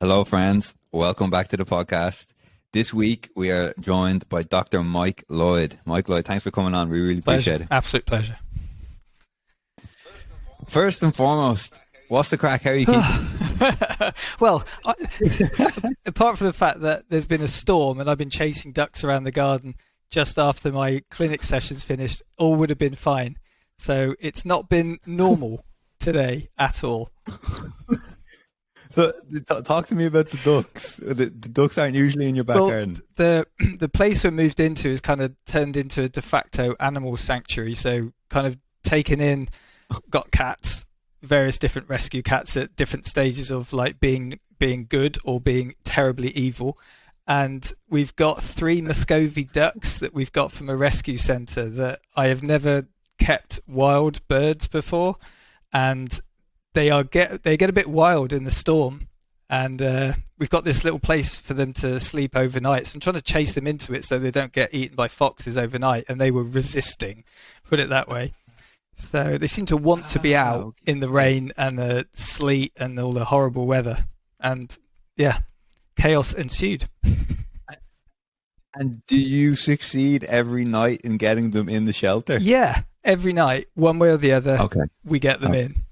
Hello, friends. Welcome back to the podcast. This week, we are joined by Dr. Mike Lloyd. Mike Lloyd, thanks for coming on. We really appreciate it. Absolute pleasure. First and foremost, what's the crack? How are you keeping? Well, apart from the fact that there's been a storm and I've been chasing ducks around the garden just after my clinic sessions finished, all would have been fine. So it's not been normal today at all. So talk to me about the ducks. The ducks aren't usually in your back garden. The place we moved into is kind of turned into a de facto animal sanctuary. So kind of taken in, got cats, various different rescue cats at different stages of like being good or being terribly evil. And we've got 3 Muscovy ducks that we've got from a rescue centre that I have never kept wild birds before. And they get a bit wild in the storm, and we've got this little place for them to sleep overnight. So I'm trying to chase them into it so they don't get eaten by foxes overnight, and they were resisting, put it that way. So they seem to want to be out in the rain and the sleet and all the horrible weather, and yeah, chaos ensued. And do you succeed every night in getting them in the shelter? Yeah, every night, one way or the other, we get them in.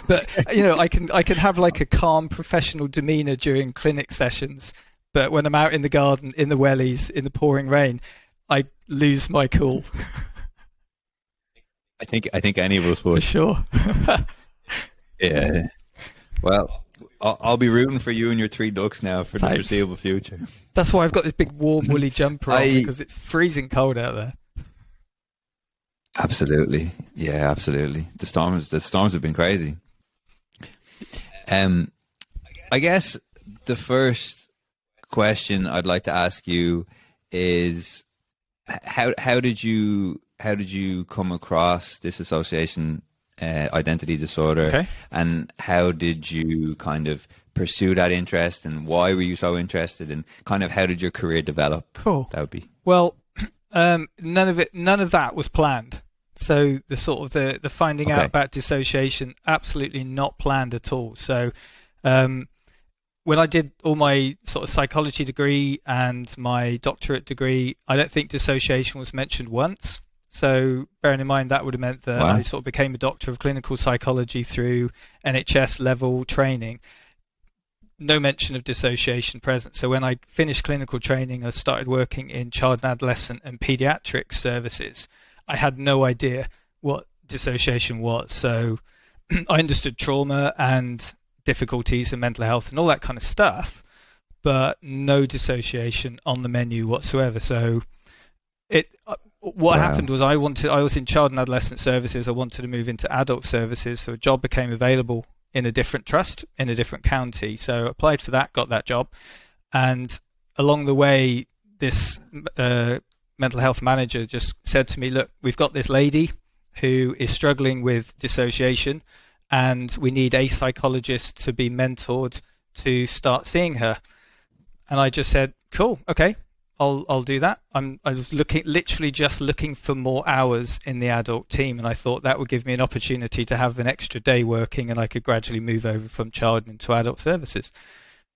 But you know, I can have like a calm professional demeanor during clinic sessions, but when I'm out in the garden, in the wellies, in the pouring rain, I lose my cool. I think any of us would. For sure. Yeah. Well, I'll be rooting for you and your 3 ducks now for the foreseeable future. That's why I've got this big warm woolly jumper on, because it's freezing cold out there. Absolutely. Yeah, absolutely. The storms have been crazy. I guess the first question I'd like to ask you is how did you come across dissociation identity disorder? Okay. And how did you kind of pursue that interest, and why were you so interested, and kind of how did your career develop? Cool. That would be. Well, none of that was planned. So the finding out about dissociation, absolutely not planned at all. So when I did all my sort of psychology degree and my doctorate degree, I don't think dissociation was mentioned once. So bearing in mind that would have meant that I sort of became a doctor of clinical psychology through NHS level training. No mention of dissociation present. So when I finished clinical training, I started working in child and adolescent and paediatric services. I had no idea what dissociation was. So I understood trauma and difficulties and mental health and all that kind of stuff, but no dissociation on the menu whatsoever. So what happened was I was in child and adolescent services. I wanted to move into adult services. So a job became available in a different trust, in a different county. So I applied for that, got that job. And along the way, this mental health manager just said to me, look, we've got this lady who is struggling with dissociation, and we need a psychologist to be mentored to start seeing her. And I just said, cool, okay, I'll do that. I was literally just looking for more hours in the adult team, and I thought that would give me an opportunity to have an extra day working, and I could gradually move over from child into adult services.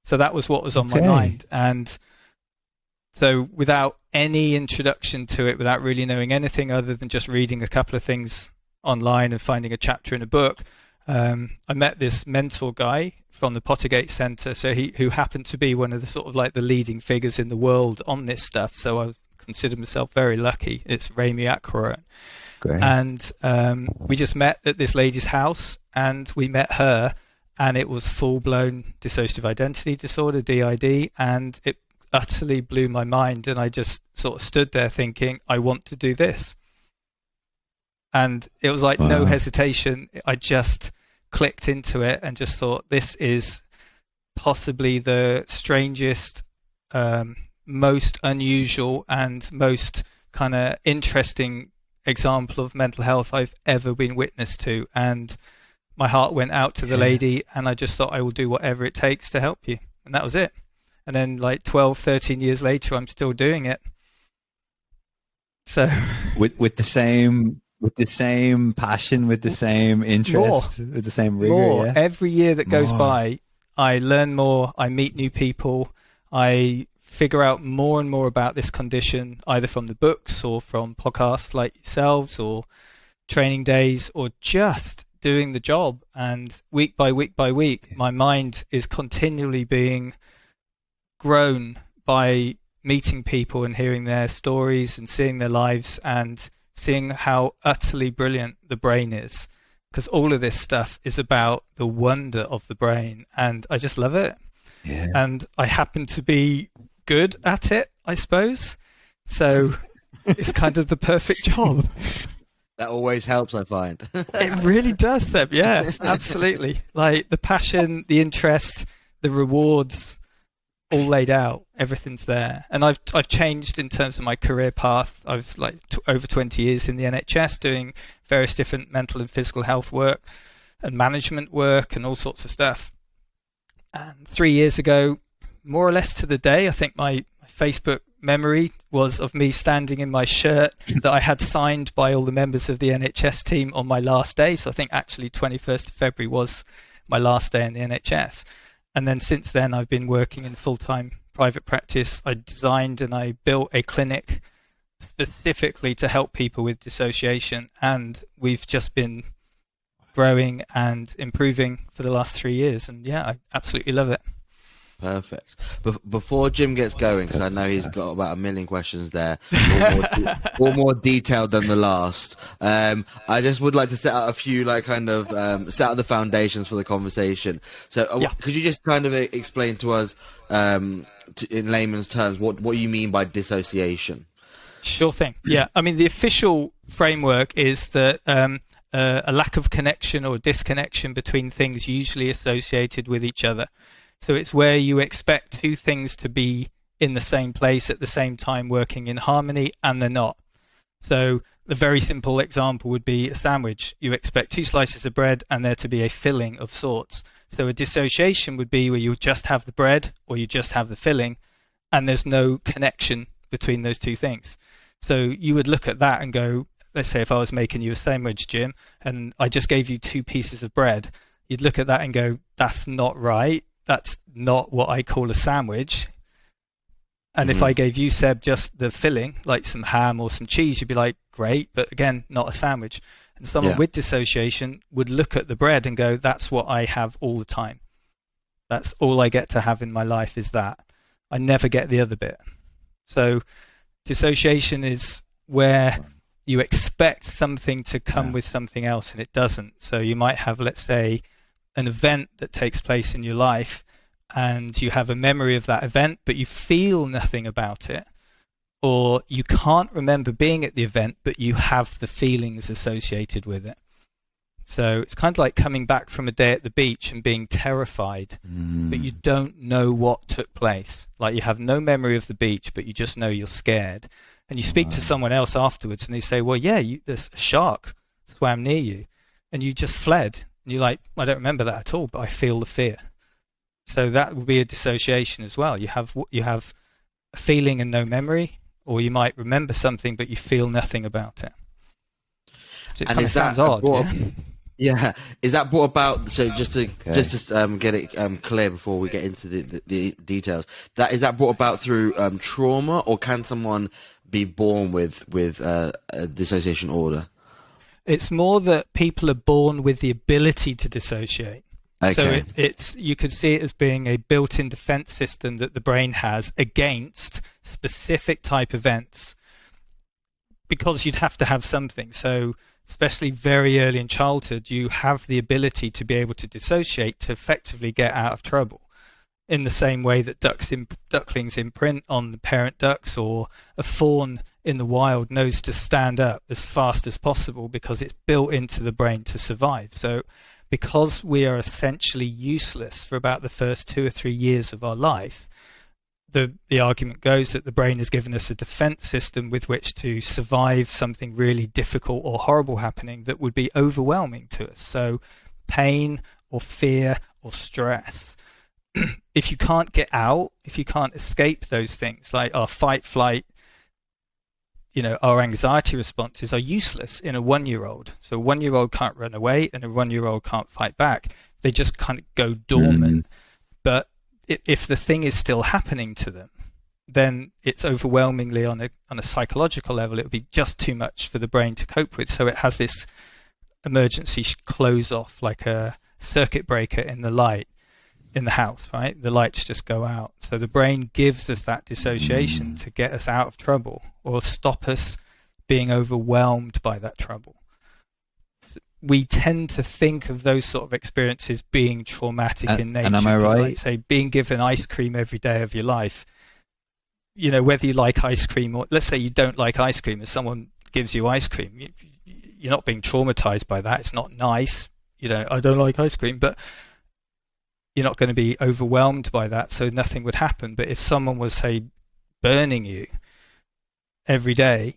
So that was what was on my mind. And so without any introduction to it, without really knowing anything other than just reading a couple of things online and finding a chapter in a book, I met this mentor guy from the Pottergate Centre. So who happened to be one of the sort of like the leading figures in the world on this stuff. So I consider myself very lucky. It's Rami Akroan. Great. And we just met at this lady's house, and we met her, and it was full-blown dissociative identity disorder, DID, and it utterly blew my mind. And I just sort of stood there thinking, I want to do this. And it was like no hesitation. I just clicked into it and just thought, this is possibly the strangest, most unusual and most kind of interesting example of mental health I've ever been witness to. And my heart went out to the lady, and I just thought, I will do whatever it takes to help you. And that was it. And then like 12, 13 years later, I'm still doing it. So with the same passion, with the same interest, with the same rigor. More. Yeah? Every year that goes by, I learn more, I meet new people, I figure out more and more about this condition, either from the books or from podcasts like yourselves or training days or just doing the job. And week by week by week, my mind is continually being grown by meeting people and hearing their stories and seeing their lives and seeing how utterly brilliant the brain is, because all of this stuff is about the wonder of the brain, and I just love it. Yeah. And I happen to be good at it, I suppose, so it's kind of the perfect job. That always helps, I find. It really does, Seb. Yeah, absolutely. Like the passion, the interest, the rewards, all laid out. Everything's there. And I've changed in terms of my career path. I've over 20 years in the NHS doing various different mental and physical health work and management work and all sorts of stuff. And 3 years ago, more or less to the day, I think my Facebook memory was of me standing in my shirt that I had signed by all the members of the NHS team on my last day. So I think actually 21st of February was my last day in the NHS. And then since then, I've been working in full-time private practice. I designed and I built a clinic specifically to help people with dissociation. And we've just been growing and improving for the last 3 years. And yeah, I absolutely love it. Perfect. Before Jim gets going, because I know he's got about 1 million questions there, all more detailed than the last. I just would like to set out a few, set out the foundations for the conversation. So, could you just kind of explain to us, in layman's terms, what you mean by dissociation? Sure thing. Yeah, I mean the official framework is that a lack of connection or disconnection between things usually associated with each other. So it's where you expect two things to be in the same place at the same time working in harmony, and they're not. So the very simple example would be a sandwich. You expect 2 slices of bread and there to be a filling of sorts. So a dissociation would be where you just have the bread or you just have the filling and there's no connection between those two things. So you would look at that and go, let's say if I was making you a sandwich, Jim, and I just gave you 2 pieces of bread, you'd look at that and go, that's not right. That's not what I call a sandwich. And if I gave you, Seb, just the filling, like some ham or some cheese, you'd be like, great, but again, not a sandwich. And someone with dissociation would look at the bread and go, that's what I have all the time. That's all I get to have in my life is that. I never get the other bit. So dissociation is where you expect something to come with something else and it doesn't. So you might have, let's say, an event that takes place in your life and you have a memory of that event, but you feel nothing about it. Or you can't remember being at the event, but you have the feelings associated with it. So it's kind of like coming back from a day at the beach and being terrified, but you don't know what took place. Like you have no memory of the beach, but you just know you're scared. And you speak to someone else afterwards and they say, well, yeah, there's a shark swam near you and you just fled. And you're like, I don't remember that at all, but I feel the fear. So that would be a dissociation as well. You have a feeling and no memory, or you might remember something, but you feel nothing about it. So it kind of sounds odd. Yeah. Is that brought about? So just to get it clear before we get into the details, is that brought about through trauma, or can someone be born with a dissociation order? It's more that people are born with the ability to dissociate. Okay. So you could see it as being a built-in defense system that the brain has against specific type events, because you'd have to have something. So especially very early in childhood, you have the ability to be able to dissociate to effectively get out of trouble, in the same way that ducklings imprint on the parent ducks, or a fawn in the wild knows to stand up as fast as possible because it's built into the brain to survive. So because we are essentially useless for about the first 2 or 3 years of our life, the argument goes that the brain has given us a defense system with which to survive something really difficult or horrible happening that would be overwhelming to us. So pain or fear or stress. If you can't get out, if you can't escape those things, like our fight, flight, our anxiety responses are useless in a 1-year-old. So a 1-year-old can't run away and a 1-year-old can't fight back. They just kind of go dormant. But if the thing is still happening to them, then it's overwhelmingly on a psychological level, it would be just too much for the brain to cope with. So it has this emergency close off, like a circuit breaker in the light in the house, right? The lights just go out. So the brain gives us that dissociation to get us out of trouble or stop us being overwhelmed by that trouble. So we tend to think of those sort of experiences being traumatic in nature. And am I right? Like, say, being given ice cream every day of your life, you know, whether you like ice cream or, let's say you don't like ice cream and someone gives you ice cream, you're not being traumatized by that. It's not nice. You know, I don't like ice cream, but you're not going to be overwhelmed by that, so nothing would happen. But if someone was, say, burning you every day,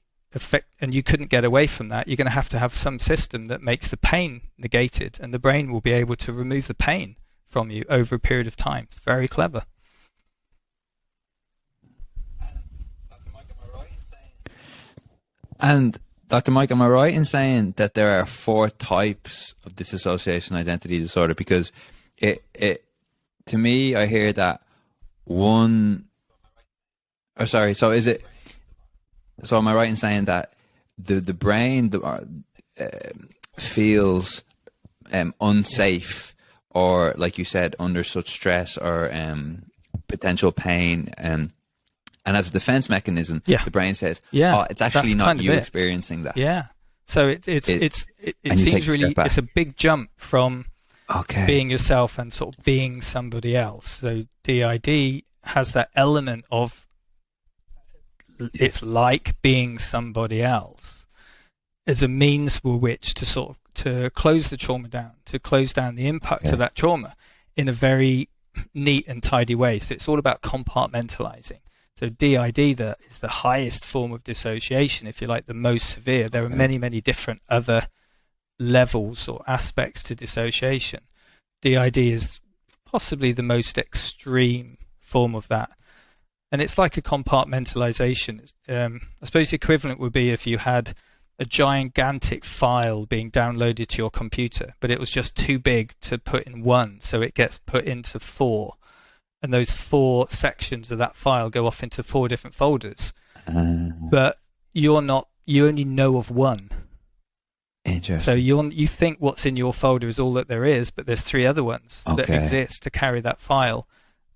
and you couldn't get away from that, you're going to have some system that makes the pain negated, and the brain will be able to remove the pain from you over a period of time. It's very clever. And Dr. Mike, am I right in saying that there are 4 types of dissociation identity disorder? Because it to me, I hear that one. Oh, sorry. So is it? So am I right in saying that the brain feels unsafe, or like you said, under such stress or potential pain, and as a defense mechanism, the brain says, "Oh, it's actually not you experiencing that." Yeah. So it seems really, it's a big jump from being yourself and sort of being somebody else. So DID has that element of, it's like being somebody else as a means for which to sort of to close the trauma down, to close down the impact of that trauma in a very neat and tidy way. So it's all about compartmentalizing. So DID that is the highest form of dissociation, if you like, the most severe. There are many, many different other levels or aspects to dissociation. DID is possibly the most extreme form of that. And it's like a compartmentalization. I suppose the equivalent would be if you had a gigantic file being downloaded to your computer, but it was just too big to put in one, so it gets put into 4. And those 4 sections of that file go off into 4 different folders. But you only know of one. Interesting. So you think what's in your folder is all that there is, but there's 3 other ones that exist to carry that file,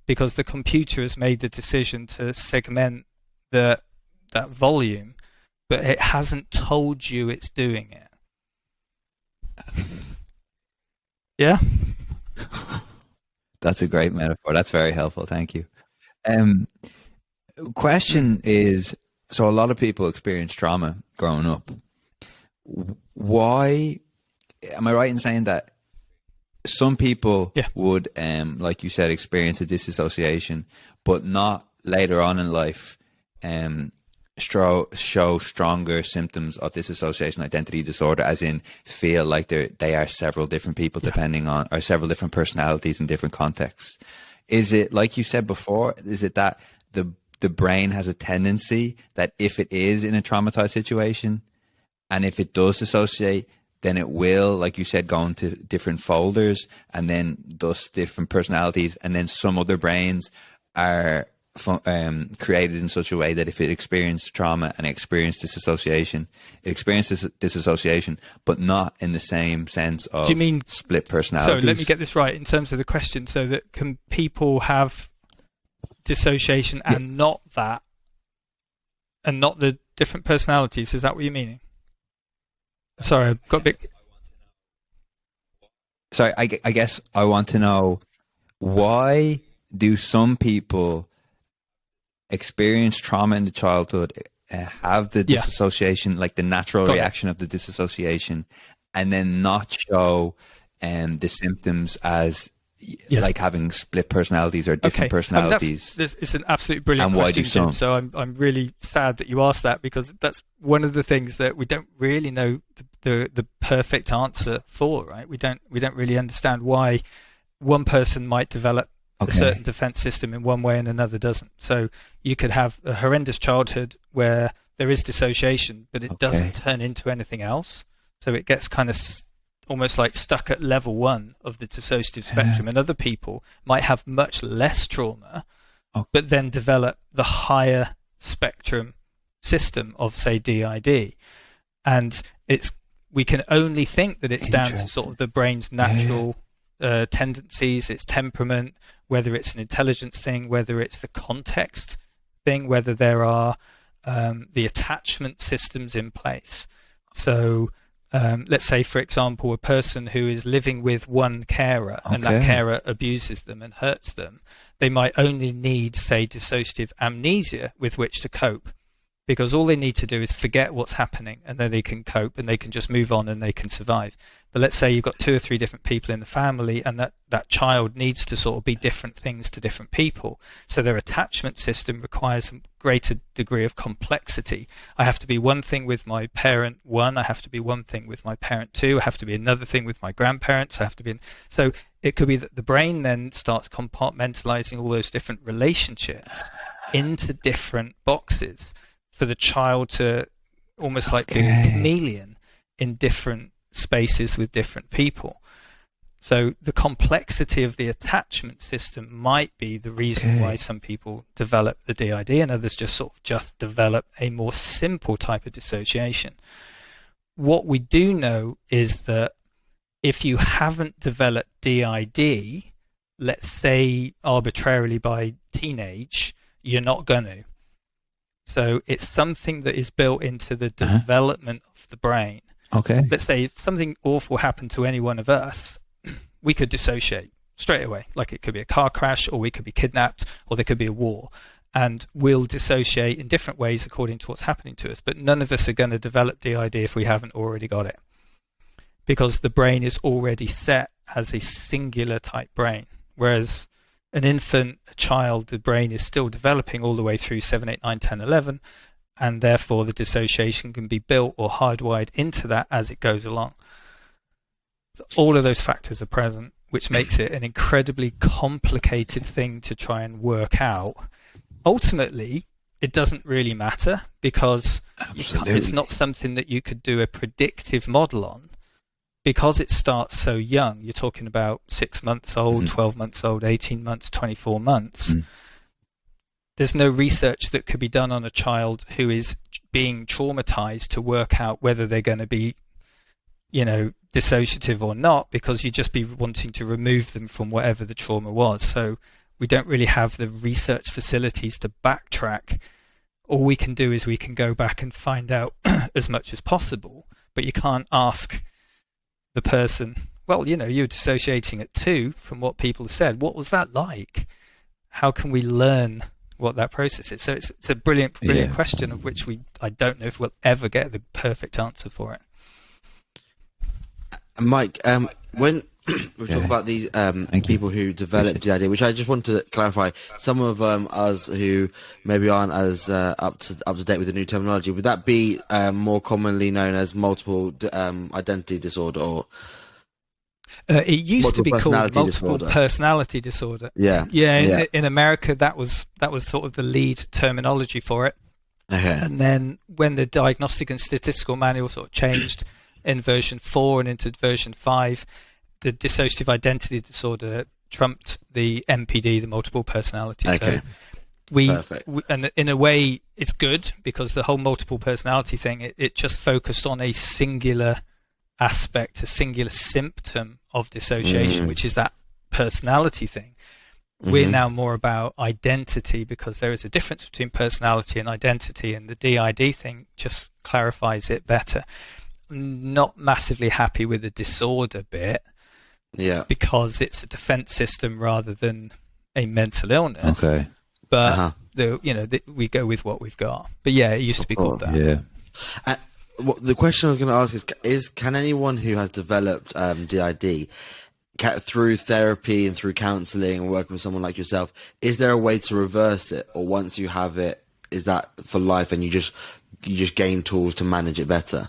because the computer has made the decision to segment that volume, but it hasn't told you it's doing it. Yeah? That's a great metaphor. That's very helpful. Thank you. Question is, so a lot of people experience trauma growing up. Why, am I right in saying that some people would, like you said, experience a disassociation, but not later on in life show stronger symptoms of dissociation identity disorder, as in feel like they are several different people depending on, or several different personalities in different contexts? Is it, like you said before, is it that the brain has a tendency that if it is in a traumatized situation and if it does dissociate, then it will, like you said, go into different folders, and then thus different personalities, and then some other brains are created in such a way that if it experienced trauma and experienced disassociation, it experiences disassociation, but not in the same sense of, do you mean split personalities? So let me get this right in terms of the question. So that can people have dissociation and not that, and not the different personalities? Is that what you're meaning? Sorry, I've got a bit. Sorry, I guess I want to know, why do some people experience trauma in the childhood, have the disassociation, like the natural reaction of the disassociation, and then not show the symptoms as like having split personalities or different personalities? It's an absolutely brilliant question, Jim. So I'm really sad that you asked that, because that's one of the things that we don't really know the perfect answer for, right? We don't really understand why one person might develop a certain defense system in one way and another doesn't. So you could have a horrendous childhood where there is dissociation, but it doesn't turn into anything else. So it gets kind of almost like stuck at level 1 of the dissociative spectrum, and other people might have much less trauma, but then develop the higher spectrum system of, say, DID. And we can only think that it's down to sort of the brain's natural tendencies, its temperament, whether it's an intelligence thing, whether it's the context thing, whether there are the attachment systems in place. So let's say, for example, a person who is living with one carer and that carer abuses them and hurts them, they might only need, say, dissociative amnesia with which to cope, because all they need to do is forget what's happening, and then they can cope and they can just move on and they can survive. But let's say you've got 2 or 3 different people in the family, and that child needs to sort of be different things to different people. So their attachment system requires a greater degree of complexity. I have to be one thing with my parent 1, I have to be one thing with my parent 2, I have to be another thing with my grandparents, I have to be... So it could be that the brain then starts compartmentalizing all those different relationships into different boxes for the child to almost like be a chameleon in different spaces with different people. So the complexity of the attachment system might be the reason why some people develop the DID and others just develop a more simple type of dissociation. What we do know is that if you haven't developed DID, let's say arbitrarily by teenage, you're not going to. So it's something that is built into the development of the brain. Okay. Let's say if something awful happened to any one of us, we could dissociate straight away. Like it could be a car crash, or we could be kidnapped, or there could be a war. And we'll dissociate in different ways according to what's happening to us. But none of us are going to develop DID if we haven't already got it, because the brain is already set as a singular type brain. Whereas an infant, a child, the brain is still developing all the way through 7, 8, 9, 10, 11, and therefore the dissociation can be built or hardwired into that as it goes along. So all of those factors are present, which makes it an incredibly complicated thing to try and work out. Ultimately, it doesn't really matter, because it's not something that you could do a predictive model on, because it starts so young. You're talking about 6 months old, 12 months old, 18 months, 24 months. There's no research that could be done on a child who is being traumatized to work out whether they're going to be, dissociative or not, because you'd just be wanting to remove them from whatever the trauma was. So we don't really have the research facilities to backtrack. All we can do is we can go back and find out as much as possible, but you can't ask the person, well, you were dissociating at 2 from what people have said. What was that like? How can we learn what that process is? So it's a brilliant question, of which I don't know if we'll ever get the perfect answer for it. Mike, when we talk about these people who develop DID, which I just want to clarify, some of us who maybe aren't as up to date with the new terminology, would that be more commonly known as multiple identity disorder, or it used to be called multiple personality disorder? In America, that was sort of the lead terminology for it. And then when the Diagnostic and Statistical Manual sort of changed in version 4 and into version 5, the dissociative identity disorder trumped the MPD, the multiple personality. So we and in a way it's good, because the whole multiple personality thing, it just focused on a singular aspect, a singular symptom of dissociation, which is that personality thing. We're now more about identity, because there is a difference between personality and identity, and the DID thing just clarifies it better. Not massively happy with the disorder bit, because it's a defense system rather than a mental illness. But we go with what we've got. But it used to be called that. The question I was going to ask is can anyone who has developed DID, through therapy and through counselling and working with someone like yourself, is there a way to reverse it, or once you have it, is that for life and you just gain tools to manage it better?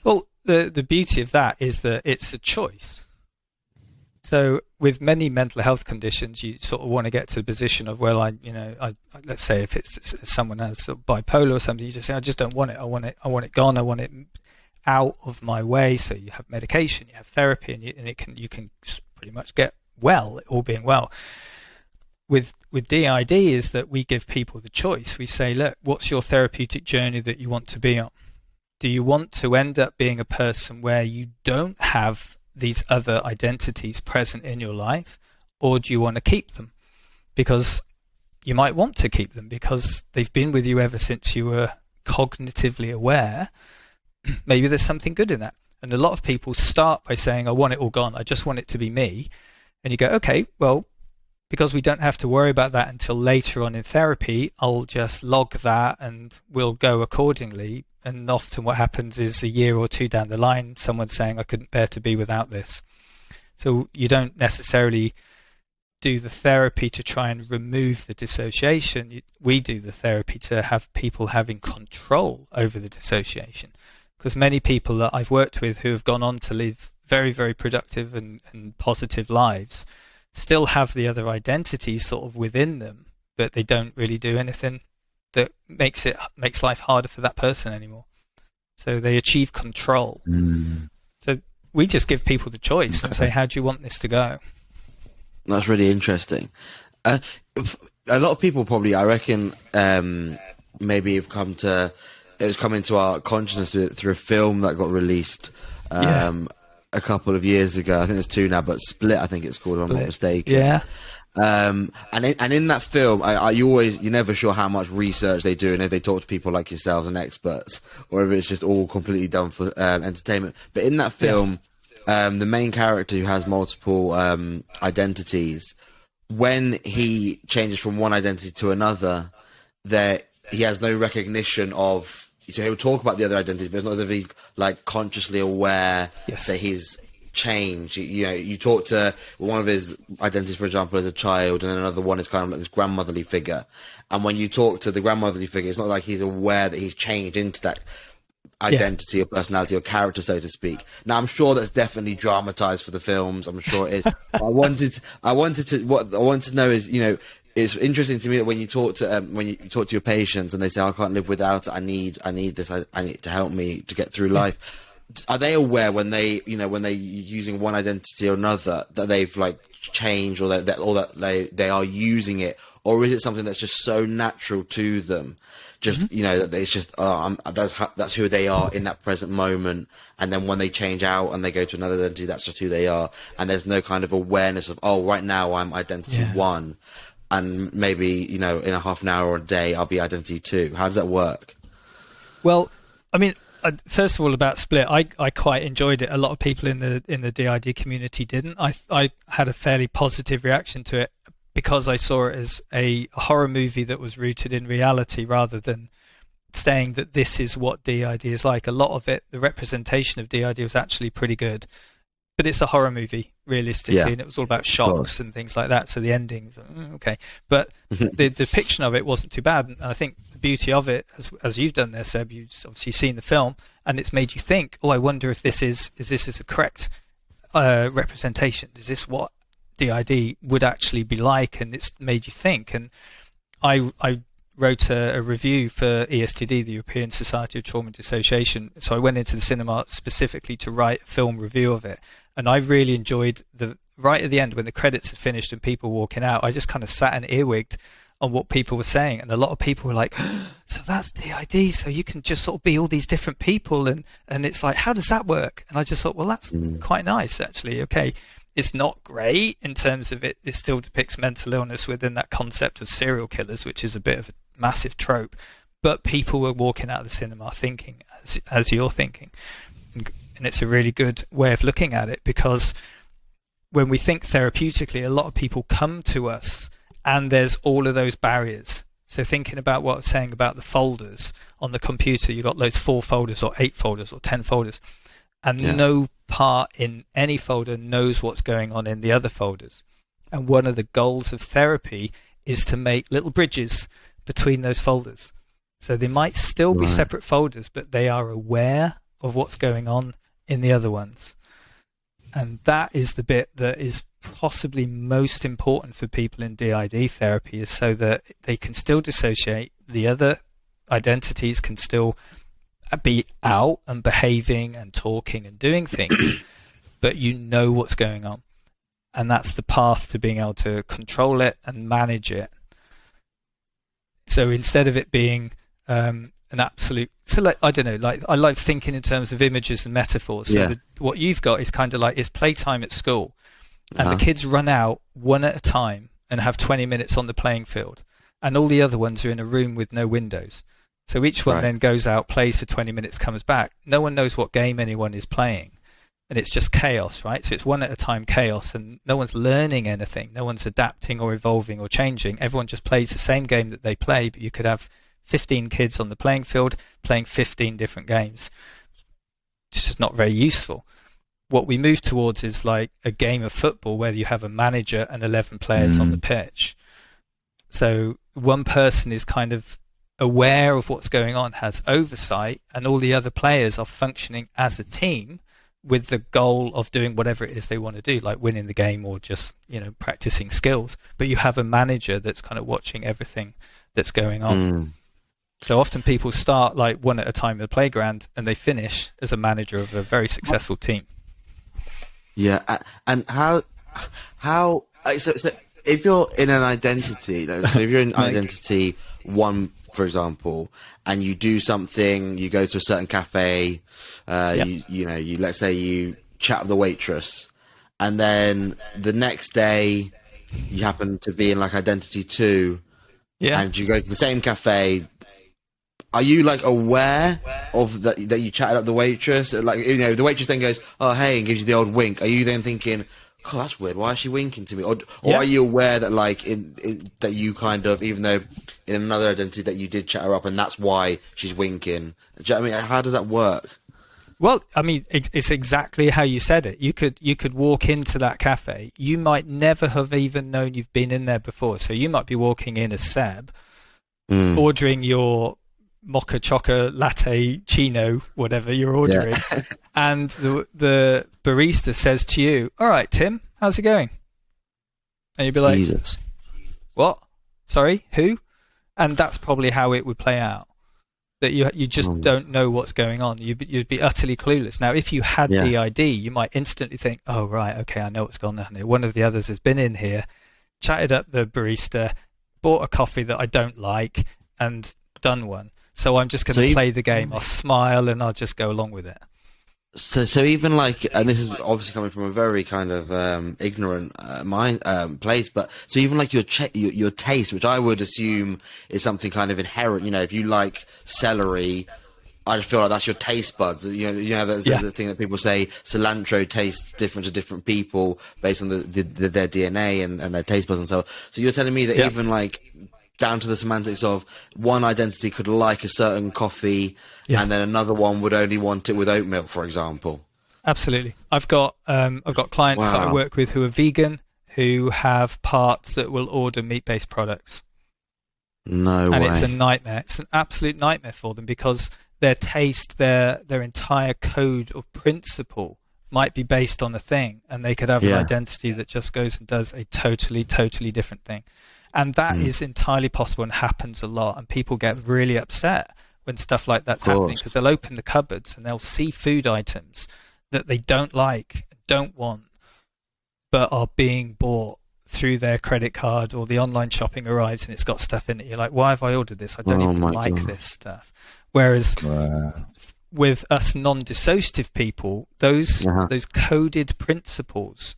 Well, the beauty of that is that it's a choice. So with many mental health conditions, you sort of want to get to the position of, well, let's say if it's someone has sort of bipolar or something, you just say, I just don't want it. I want it gone. I want it out of my way. So you have medication, you have therapy, and you can pretty much get well, all being well. With DID is that we give people the choice. We say, look, what's your therapeutic journey that you want to be on? Do you want to end up being a person where you don't have these other identities present in your life, or do you want to keep them? Because you might want to keep them because they've been with you ever since you were cognitively aware. Maybe there's something good in that. And a lot of people start by saying, I want it all gone. I just want it to be me. And you go, okay, well, because we don't have to worry about that until later on in therapy, I'll just log that and we'll go accordingly. And often what happens is a year or two down the line, someone's saying, I couldn't bear to be without this. So you don't necessarily do the therapy to try and remove the dissociation. We do the therapy to have people having control over the dissociation. Because many people that I've worked with who have gone on to live very, very productive and positive lives still have the other identities sort of within them, but they don't really do anything that makes life harder for that person anymore. So they achieve control. So we just give people the choice and say, how do you want this to go? That's really interesting. A lot of people probably, I reckon, maybe have come into our consciousness through a film that got released a couple of years ago. I think there's two now, but Split, I think it's called, if I'm not mistaken. Yeah. And in that film, you're never sure how much research they do, and if they talk to people like yourselves and experts, or if it's just all completely done for entertainment. But in that film, the main character who has multiple identities, when he changes from one identity to another, he has no recognition of. So he'll talk about the other identities, but it's not as if he's like consciously aware that he's changed. You talk to one of his identities, for example, as a child, and then another one is kind of like this grandmotherly figure. And when you talk to the grandmotherly figure, it's not like he's aware that he's changed into that identity or personality or character, so to speak. Now, I'm sure that's definitely dramatized for the films. I'm sure it is. I wanted to know is, it's interesting to me that when you talk to your patients and they say, I can't live without it, I need this, I need to help me to get through life. Are they aware when they're using one identity or another that they've like changed, or that they are using it, or is it something that's just so natural to them? Just that it's just that's who they are in that present moment, and then when they change out and they go to another identity, that's just who they are, and there's no kind of awareness of, oh, right now I'm identity one, and maybe in a half an hour or a day I'll be identity two. How does that work? Well, I mean, first of all, about Split, I quite enjoyed it. A lot of people in the DID community didn't. I had a fairly positive reaction to it because I saw it as a horror movie that was rooted in reality rather than saying that this is what DID is like. A lot of it, the representation of DID was actually pretty good. But it's a horror movie, realistically, and it was all about shocks and things like that. So the endings, okay. But the depiction of it wasn't too bad. And I think the beauty of it, as you've done there, Seb, you've obviously seen the film, and it's made you think, I wonder if this is a correct representation. Is this what DID would actually be like? And it's made you think. And I wrote a review for ESTD, the European Society of Trauma and Dissociation. So I went into the cinema specifically to write a film review of it. And I really enjoyed right at the end when the credits had finished and people walking out, I just kind of sat and earwigged on what people were saying. And a lot of people were like, so that's DID, so you can just sort of be all these different people. And it's like, how does that work? And I just thought, well, that's quite nice, actually. Okay, it's not great in terms of it still depicts mental illness within that concept of serial killers, which is a bit of a massive trope. But people were walking out of the cinema thinking as you're thinking. And it's a really good way of looking at it, because when we think therapeutically, a lot of people come to us and there's all of those barriers. So thinking about what I was saying about the folders on the computer, you've got those 4 folders or 8 folders or 10 folders, and no part in any folder knows what's going on in the other folders. And one of the goals of therapy is to make little bridges between those folders. So they might still be separate folders, but they are aware of what's going on in the other ones. And that is the bit that is possibly most important for people in DID therapy, is so that they can still dissociate, the other identities can still be out and behaving and talking and doing things, but you know what's going on. And that's the path to being able to control it and manage it. So instead of it being an absolute, so like, I don't know, like I like thinking in terms of images and metaphors. So what you've got is kind of like it's playtime at school, and the kids run out one at a time and have 20 minutes on the playing field, and all the other ones are in a room with no windows. So each one then goes out, plays for 20 minutes, comes back. No one knows what game anyone is playing. And it's just chaos, right? So it's one at a time chaos, and no one's learning anything. No one's adapting or evolving or changing. Everyone just plays the same game that they play, but you could have 15 kids on the playing field playing 15 different games. It's just not very useful. What we move towards is like a game of football where you have a manager and 11 players on the pitch. So one person is kind of aware of what's going on, has oversight, and all the other players are functioning as a team with the goal of doing whatever it is they want to do, like winning the game or just, practicing skills. But you have a manager that's kind of watching everything that's going on. So often people start like one at a time in the playground, and they finish as a manager of a very successful team. Yeah, and how so if you're in an identity, so if you're in identity one, for example, and you do something, you go to a certain cafe, you let's say you chat with the waitress, and then the next day you happen to be in like identity 2, and you go to the same cafe. Are you like aware of that you chatted up the waitress? Like, the waitress then goes, "Oh, hey," and gives you the old wink. Are you then thinking, "Oh, that's weird. Why is she winking to me?" Or are you aware that like that you kind of, even though in another identity that you did chat her up, and that's why she's winking? Do you know what I mean? How does that work? Well, I mean, it's exactly how you said it. You could walk into that cafe. You might never have even known you've been in there before. So you might be walking in as Seb, ordering your mocha choca latte chino, whatever you're ordering, and the barista says to you, "All right, Tim, how's it going?" And you'd be like, Jesus. "What? Sorry, who?" And that's probably how it would play out. That you just don't know what's going on. You'd be utterly clueless. Now, if you had DID, you might instantly think, "Oh, right, okay, I know what's gone on here. One of the others has been in here, chatted up the barista, bought a coffee that I don't like, and done one. So I'm just going to play the game. I'll smile and I'll just go along with it." So even like, and this is obviously coming from a very kind of ignorant place, but so even like your taste, which I would assume is something kind of inherent. If you like celery, I just feel like that's your taste buds. There's the thing that people say cilantro tastes different to different people based on their DNA and their taste buds and so on. So you're telling me that even like down to the semantics of one identity could like a certain coffee, and then another one would only want it with oat milk, for example. Absolutely. I've got clients that I work with who are vegan, who have parts that will order meat-based products. No way. And it's a nightmare. It's an absolute nightmare for them because their taste, their entire code of principle might be based on a thing, and they could have an identity that just goes and does a totally, totally different thing. And that is entirely possible and happens a lot. And people get really upset when stuff like that's happening because they'll open the cupboards and they'll see food items that they don't like, don't want, but are being bought through their credit card, or the online shopping arrives and it's got stuff in it. You're like, why have I ordered this? I don't even like this stuff. Whereas with us non-dissociative people, those coded principles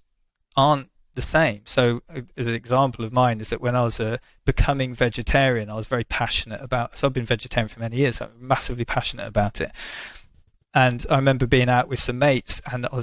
aren't the same. So as an example of mine is that when I was becoming vegetarian, I was very passionate about, so I've been vegetarian for many years, so I'm massively passionate about it. And I remember being out with some mates and I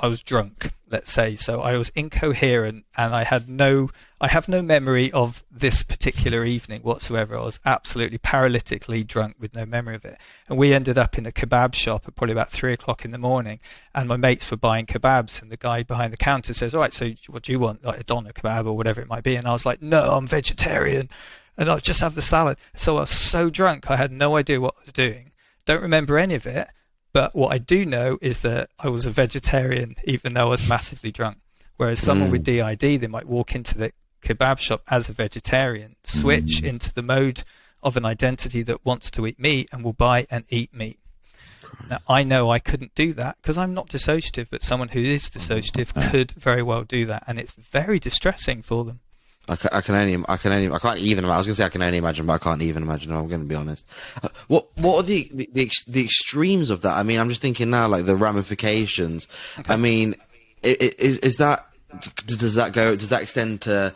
was drunk, let's say. So I was incoherent and I have no memory of this particular evening whatsoever. I was absolutely paralytically drunk with no memory of it. And we ended up in a kebab shop at probably about 3:00 in the morning, and my mates were buying kebabs, and the guy behind the counter says, "All right, so what do you want? Like a doner kebab or whatever it might be?" And I was like, "No, I'm vegetarian and I'll just have the salad." So I was so drunk, I had no idea what I was doing. Don't remember any of it. But what I do know is that I was a vegetarian, even though I was massively drunk. Whereas someone with DID, they might walk into the kebab shop as a vegetarian, switch into the mode of an identity that wants to eat meat and will buy and eat meat. Now, I know I couldn't do that because I'm not dissociative, but someone who is dissociative could very well do that, and it's very distressing for them. I can't even. I was going to say I can only imagine, but I can't even imagine. I'm going to be honest. What are the extremes of that? I mean, I'm just thinking now, like the ramifications. Okay. I mean, is that, does that extend to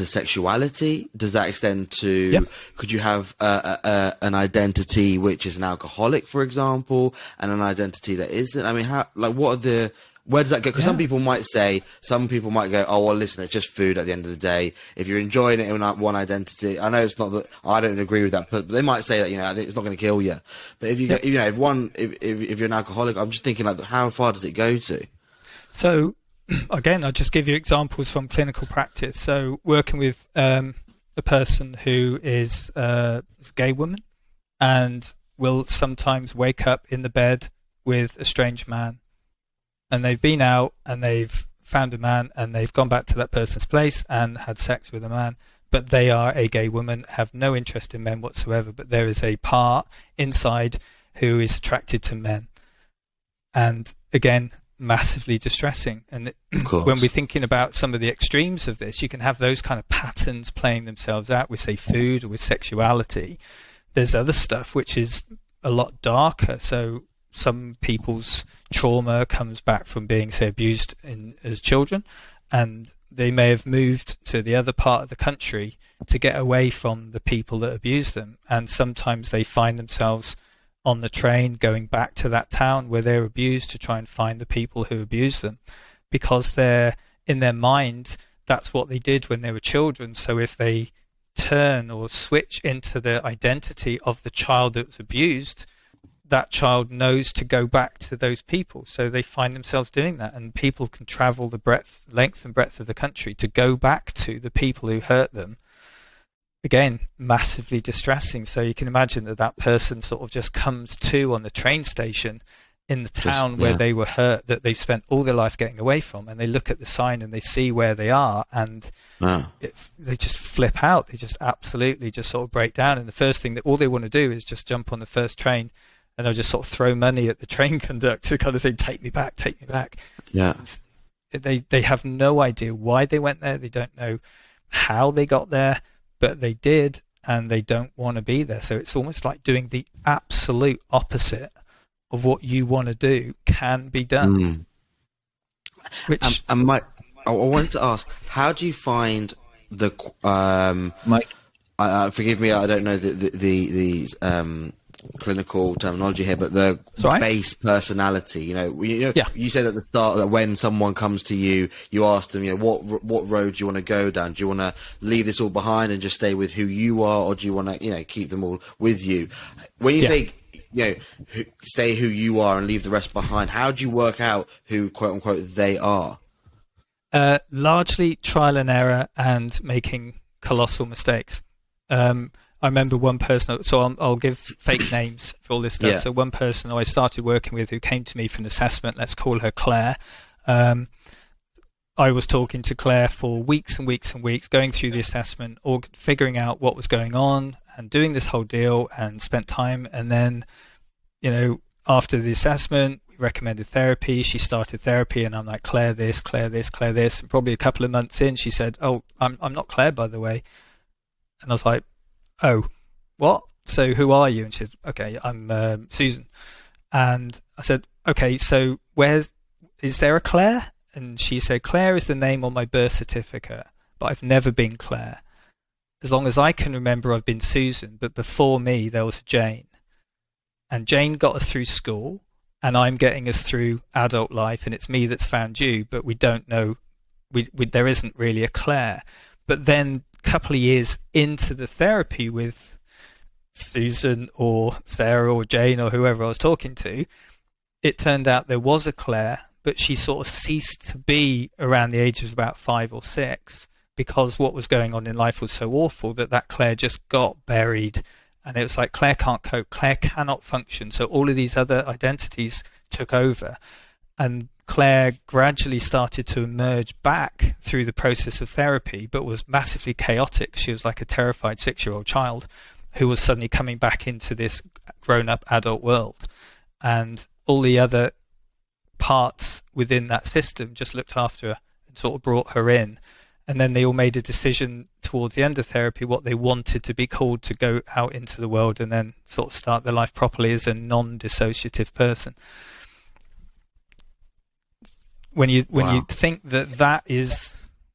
sexuality? Does that extend to, could you have an identity which is an alcoholic, for example, and an identity that isn't? I mean, where does that go? Because some people might go, oh, well, listen, it's just food at the end of the day. If you're enjoying it in one identity, I know it's not that, I don't agree with that, but they might say that, you know, I think it's not going to kill you. But if you go, you know, if you're an alcoholic, I'm just thinking, like, how far does it go to? So, again, I'll just give you examples from clinical practice. So, working with a person who is a gay woman and will sometimes wake up in the bed with a strange man. And they've been out and they've found a man and they've gone back to that person's place and had sex with a man, but they are a gay woman, have no interest in men whatsoever, but there is a part inside who is attracted to men. And again, massively distressing. And when we're thinking about some of the extremes of this, you can have those kind of patterns playing themselves out with, say, food or with sexuality. There's other stuff which is a lot darker. So some people's trauma comes back from being, say, abused as children, and they may have moved to the other part of the country to get away from the people that abused them. And sometimes they find themselves on the train going back to that town where they're abused to try and find the people who abused them, because they're, in their mind, that's what they did when they were children. So if they turn or switch into the identity of the child that was abused, that child knows to go back to those people. So they find themselves doing that, and people can travel the length and breadth of the country to go back to the people who hurt them. Again, massively distressing. So you can imagine that person sort of just comes to on the train station in the town where they were hurt, that they spent all their life getting away from, and they look at the sign and they see where they are, and they just flip out. They just absolutely just sort of break down. And the first thing that all they want to do is just jump on the first train, and they'll just sort of throw money at the train conductor, kind of thing, take me back, take me back. Yeah. They have no idea why they went there. They don't know how they got there, but they did, and they don't want to be there. So it's almost like doing the absolute opposite of what you want to do can be done. Which Mike, I wanted to ask, how do you find the Mike? Forgive me, I don't know the clinical terminology here, but the base personality. You said at the start that when someone comes to you, you ask them, what road do you want to go down? Do you want to leave this all behind and just stay with who you are, or do you want to, keep them all with you? When you say, stay who you are and leave the rest behind, how do you work out who, quote unquote, they are? Largely trial and error and making colossal mistakes. I remember one person, so I'll give fake names for all this stuff. Yeah. So one person who I started working with who came to me for an assessment, let's call her Claire. I was talking to Claire for weeks and weeks and weeks, going through the assessment, or figuring out what was going on and doing this whole deal, and spent time. And then, after the assessment, we recommended therapy. She started therapy, and I'm like, Claire this, Claire this, Claire this. And probably a couple of months in, she said, oh, I'm not Claire, by the way. And I was like, oh, what? So who are you? And she said, okay, I'm Susan. And I said, okay, so is there a Claire? And she said, Claire is the name on my birth certificate, but I've never been Claire. As long as I can remember, I've been Susan, but before me, there was Jane. And Jane got us through school, and I'm getting us through adult life, and it's me that's found you, but we don't know, there isn't really a Claire. But then couple of years into the therapy with Susan or Sarah or Jane or whoever I was talking to, it turned out there was a Claire, but she sort of ceased to be around the age of about 5 or 6, because what was going on in life was so awful that Claire just got buried. And it was like, Claire can't cope, Claire cannot function. So all of these other identities took over. And Claire gradually started to emerge back through the process of therapy, but was massively chaotic. She was like a terrified 6-year-old child who was suddenly coming back into this grown-up adult world. And all the other parts within that system just looked after her and sort of brought her in. And then they all made a decision towards the end of therapy what they wanted to be called to go out into the world and then sort of start their life properly as a non-dissociative person. When you think that is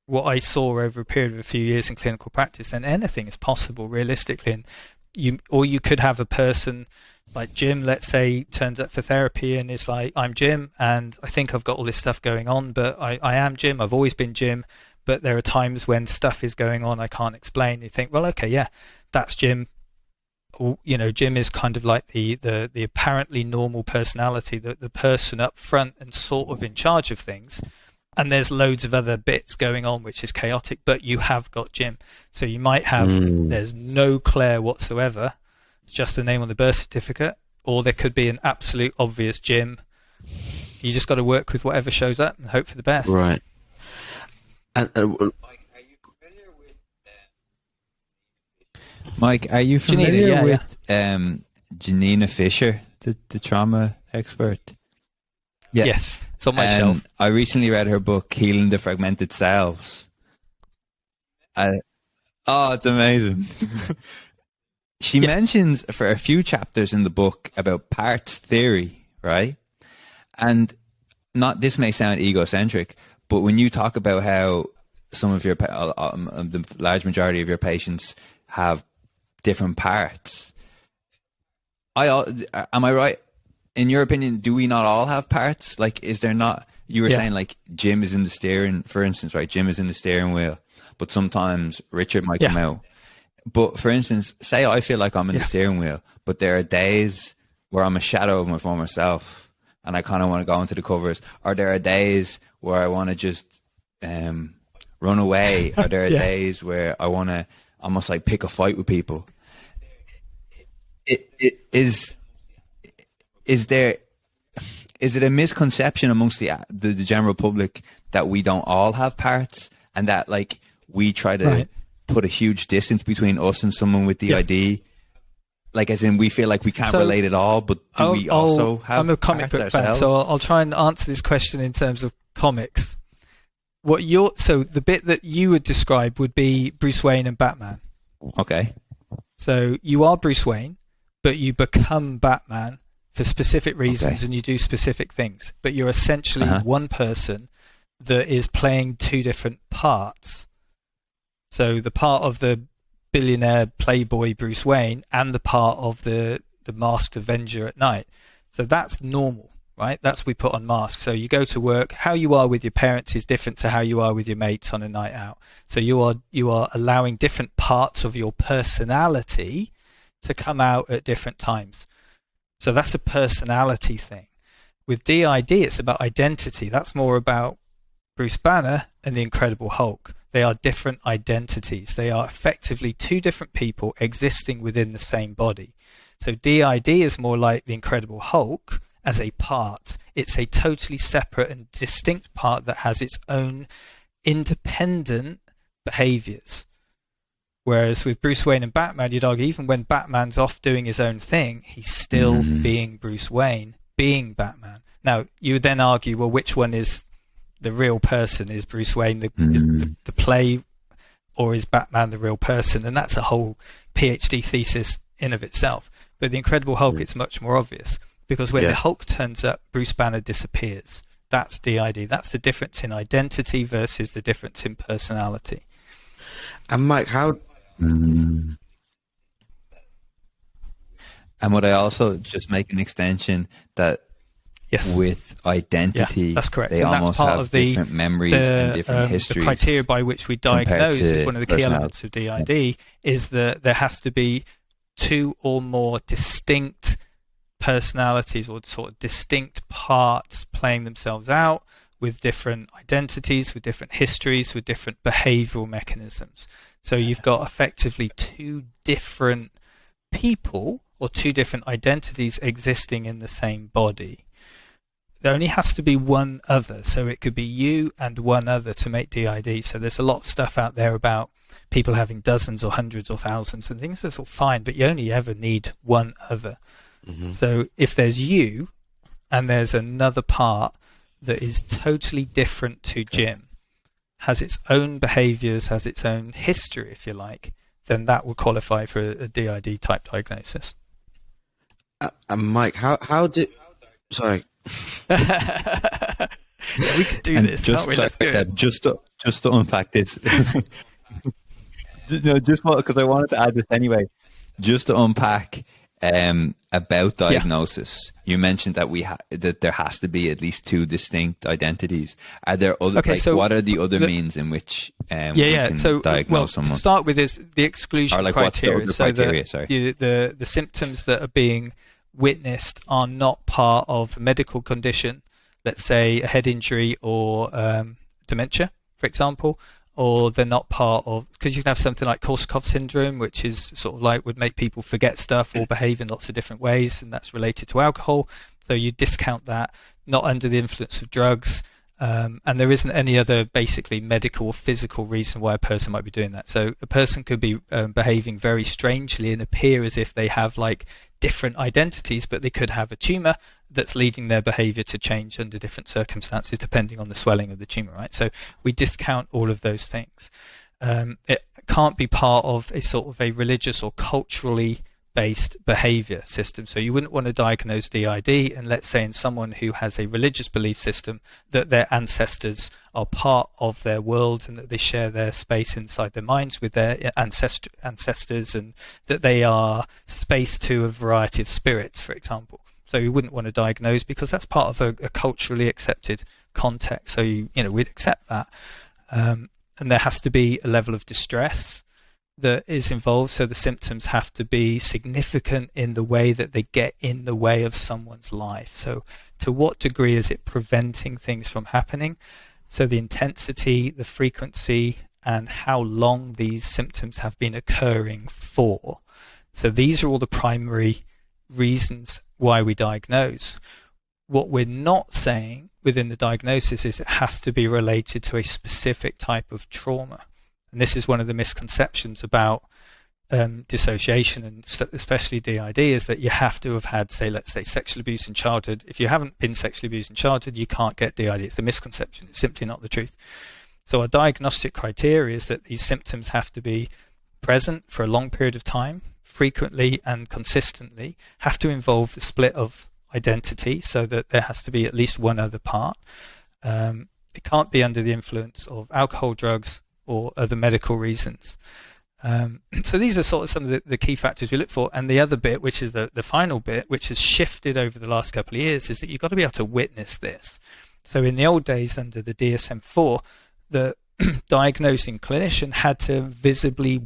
what I saw over a period of a few years in clinical practice, then anything is possible realistically. And you could have a person like Jim, let's say, turns up for therapy and is like, I'm Jim and I think I've got all this stuff going on, but I am Jim, I've always been Jim, but there are times when stuff is going on I can't explain. You think, well, okay, yeah, that's Jim. Or, Jim is kind of like the apparently normal personality, the person up front and sort of in charge of things. And there's loads of other bits going on, which is chaotic, but you have got Jim. So you might have, there's no Claire whatsoever, it's just the name on the birth certificate, or there could be an absolute obvious Jim. You just got to work with whatever shows up and hope for the best. Right. Mike, are you familiar with Janina Fisher, the trauma expert? Yeah. Yes, it's on my shelf. I recently read her book, Healing the Fragmented Selves. It's amazing. She mentions for a few chapters in the book about parts theory, right? And this may sound egocentric, but when you talk about how some of the large majority of your patients have different parts, am I right? In your opinion, do we not all have parts? Like, is there not? You were saying like Jim is in the steering, for instance, right? Jim is in the steering wheel, but sometimes Richard might come out. But for instance, say I feel like I'm in the steering wheel, but there are days where I'm a shadow of my former self and I kind of want to go into the covers. Or there are days where I want to just run away. Or there are days where I want to almost like pick a fight with people. Is it a misconception amongst the general public that we don't all have parts and that like we try to put a huge distance between us and someone with DID? Like, as in, we feel like we can't relate at all, but do we also have I'm a comic book fan, so I'll try and answer this question in terms of comics. So the bit that you would describe would be Bruce Wayne and Batman. Okay. So you are Bruce Wayne, but you become Batman for specific reasons and you do specific things. But you're essentially one person that is playing two different parts. So the part of the billionaire playboy Bruce Wayne and the part of the masked Avenger at night. So that's normal, right? That's what we put on masks. So you go to work, how you are with your parents is different to how you are with your mates on a night out. So you are allowing different parts of your personality to come out at different times. So that's a personality thing. With DID, it's about identity. That's more about Bruce Banner and the Incredible Hulk. They are different identities. They are effectively two different people existing within the same body. So DID is more like the Incredible Hulk as a part. It's a totally separate and distinct part that has its own independent behaviors. Whereas with Bruce Wayne and Batman, you'd argue even when Batman's off doing his own thing, he's still being Bruce Wayne, being Batman. Now, you would then argue, well, which one is the real person? Is Bruce Wayne the play, or is Batman the real person? And that's a whole PhD thesis in of itself. But the Incredible Hulk, it's much more obvious, because when the Hulk turns up, Bruce Banner disappears. That's DID. That's the difference in identity versus the difference in personality. And Mike, how... And would I also just make an extension that with identity, that's correct. they and almost that's part have of the, different memories and different histories. The criteria by which we diagnose is one of the key elements of DID is that there has to be two or more distinct personalities or sort of distinct parts playing themselves out with different identities, with different histories, with different behavioral mechanisms. So you've got effectively two different people or two different identities existing in the same body. there only has to be one other. So it could be you and one other to make DID. So there's a lot of stuff out there about people having dozens or hundreds or thousands and things. That's all fine, but you only ever need one other. Mm-hmm. So if there's you and there's another part that is totally different to Jim, has its own behaviors, has its own history, if you like, then that would qualify for a DID type diagnosis. Mike, how do... Sorry. We could do this. Just, just to unpack this. No, just because I wanted to add this anyway. Just to unpack about diagnosis, you mentioned that that there has to be at least two distinct identities. Are there other? What are the other means in which we can diagnose someone? To start with is the exclusion criteria. What's the other criteria? Sorry. The symptoms that are being witnessed are not part of a medical condition, let's say a head injury or dementia, for example, or they're not part of, because you can have something like Korsakoff syndrome, which is sort of like would make people forget stuff or behave in lots of different ways, and that's related to alcohol. So you discount that, not under the influence of drugs, and there isn't any other basically medical or physical reason why a person might be doing that. So a person could be behaving very strangely and appear as if they have like different identities, but they could have a tumor that's leading their behavior to change under different circumstances depending on the swelling of the tumor, right? So we discount all of those things. It can't be part of a sort of a religious or culturally based behavior system. So you wouldn't want to diagnose DID, and let's say in someone who has a religious belief system that their ancestors are part of their world and that they share their space inside their minds with their ancestors, and that they are space to a variety of spirits, for example. So you wouldn't want to diagnose because that's part of a culturally accepted context. So we'd accept that, and there has to be a level of distress that is involved. So the symptoms have to be significant in the way that they get in the way of someone's life. So to what degree is it preventing things from happening? So the intensity, the frequency, and how long these symptoms have been occurring for. So these are all the primary reasons why we diagnose. What we're not saying within the diagnosis is it has to be related to a specific type of trauma. And this is one of the misconceptions about dissociation, and especially DID, is that you have to have had, let's say sexual abuse in childhood. If you haven't been sexually abused in childhood, you can't get DID. It's a misconception. It's simply not the truth. So our diagnostic criteria is that these symptoms have to be present for a long period of time, frequently and consistently, have to involve the split of identity, so that there has to be at least one other part. It can't be under the influence of alcohol, drugs, or other medical reasons. So these are sort of some of the key factors we look for. And the other bit, which is the final bit, which has shifted over the last couple of years, is that you've got to be able to witness this. So in the old days under the DSM-4, the diagnosing clinician had to visibly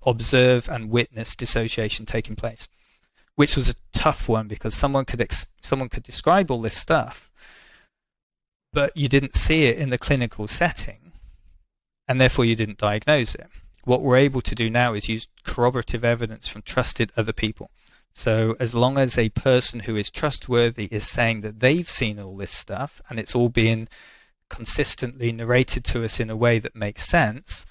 observe and witness dissociation taking place, which was a tough one because someone could describe all this stuff, but you didn't see it in the clinical setting, and therefore you didn't diagnose it. What we're able to do now is use corroborative evidence from trusted other people. So as long as a person who is trustworthy is saying that they've seen all this stuff and it's all being consistently narrated to us in a way that makes sense,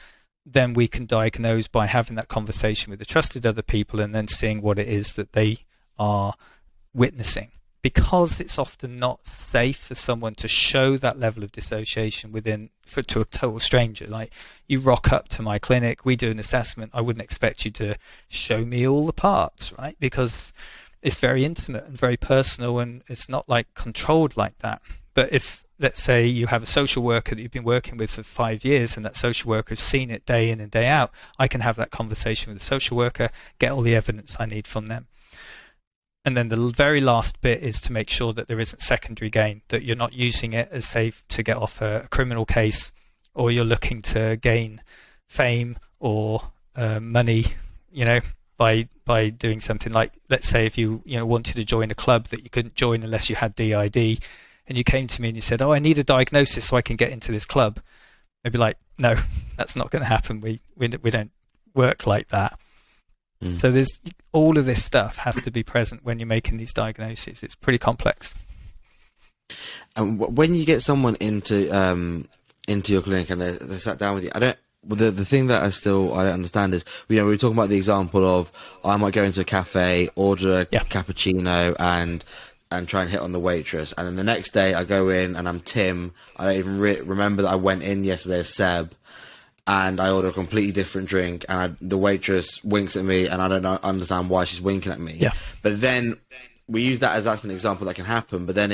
then we can diagnose by having that conversation with the trusted other people and then seeing what it is that they are witnessing. Because it's often not safe for someone to show that level of dissociation to a total stranger. Like, you rock up to my clinic, we do an assessment, I wouldn't expect you to show me all the parts, right? Because it's very intimate and very personal, and it's not like controlled like that. But if, let's say, you have a social worker that you've been working with for 5 years and that social worker has seen it day in and day out, I can have that conversation with the social worker, get all the evidence I need from them. And then the very last bit is to make sure that there isn't secondary gain, that you're not using it as safe to get off a criminal case, or you're looking to gain fame or money, by doing something like, let's say, if you wanted to join a club that you couldn't join unless you had DID, and you came to me and you said, "Oh, I need a diagnosis so I can get into this club," I'd be like, "No, that's not going to happen. We don't work like that." So there's all of this stuff has to be present when you're making these diagnoses. It's pretty complex. And when you get someone into your clinic and they sat down with you, the thing that I don't understand is, we were talking about the example of, I might go into a cafe, order a cappuccino, and try and hit on the waitress, and then the next day I go in and I'm Tim. I don't even remember that I went in yesterday as Seb, and I order a completely different drink, and the waitress winks at me, and I don't understand why she's winking at me. Yeah. But then we use that as that's an example that can happen. But then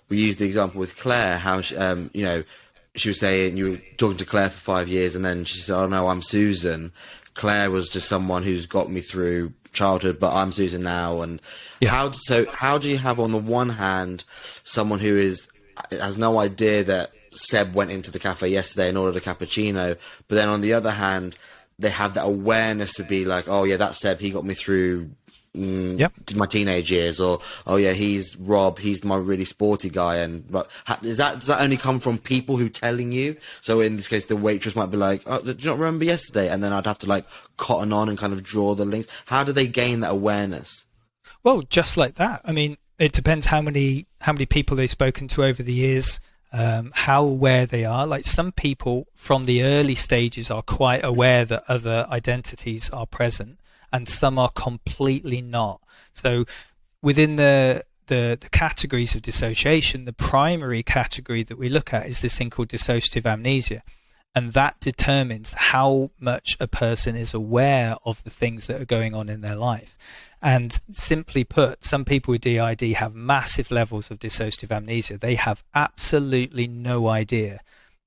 we use the example with Claire, how she, she was saying you were talking to Claire for 5 years, and then she said, "Oh no, I'm Susan. Claire was just someone who's got me through childhood, but I'm Susan now." And how do you have, on the one hand, someone who has no idea that Seb went into the cafe yesterday and ordered a cappuccino, but then on the other hand, they have that awareness to be like, "Oh yeah, that's Seb. He got me through my teenage years," or, "Oh yeah, he's Rob. He's my really sporty guy." Does that only come from people who telling you? So in this case, the waitress might be like, "Oh, do you not remember yesterday?" And then I'd have to like cotton on and kind of draw the links. How do they gain that awareness? Well, just like that. I mean, it depends how many people they've spoken to over the years, how aware they are. Like, some people from the early stages are quite aware that other identities are present, and some are completely not. So within the categories of dissociation, the primary category that we look at is this thing called dissociative amnesia. And that determines how much a person is aware of the things that are going on in their life. And simply put, some people with DID have massive levels of dissociative amnesia. They have absolutely no idea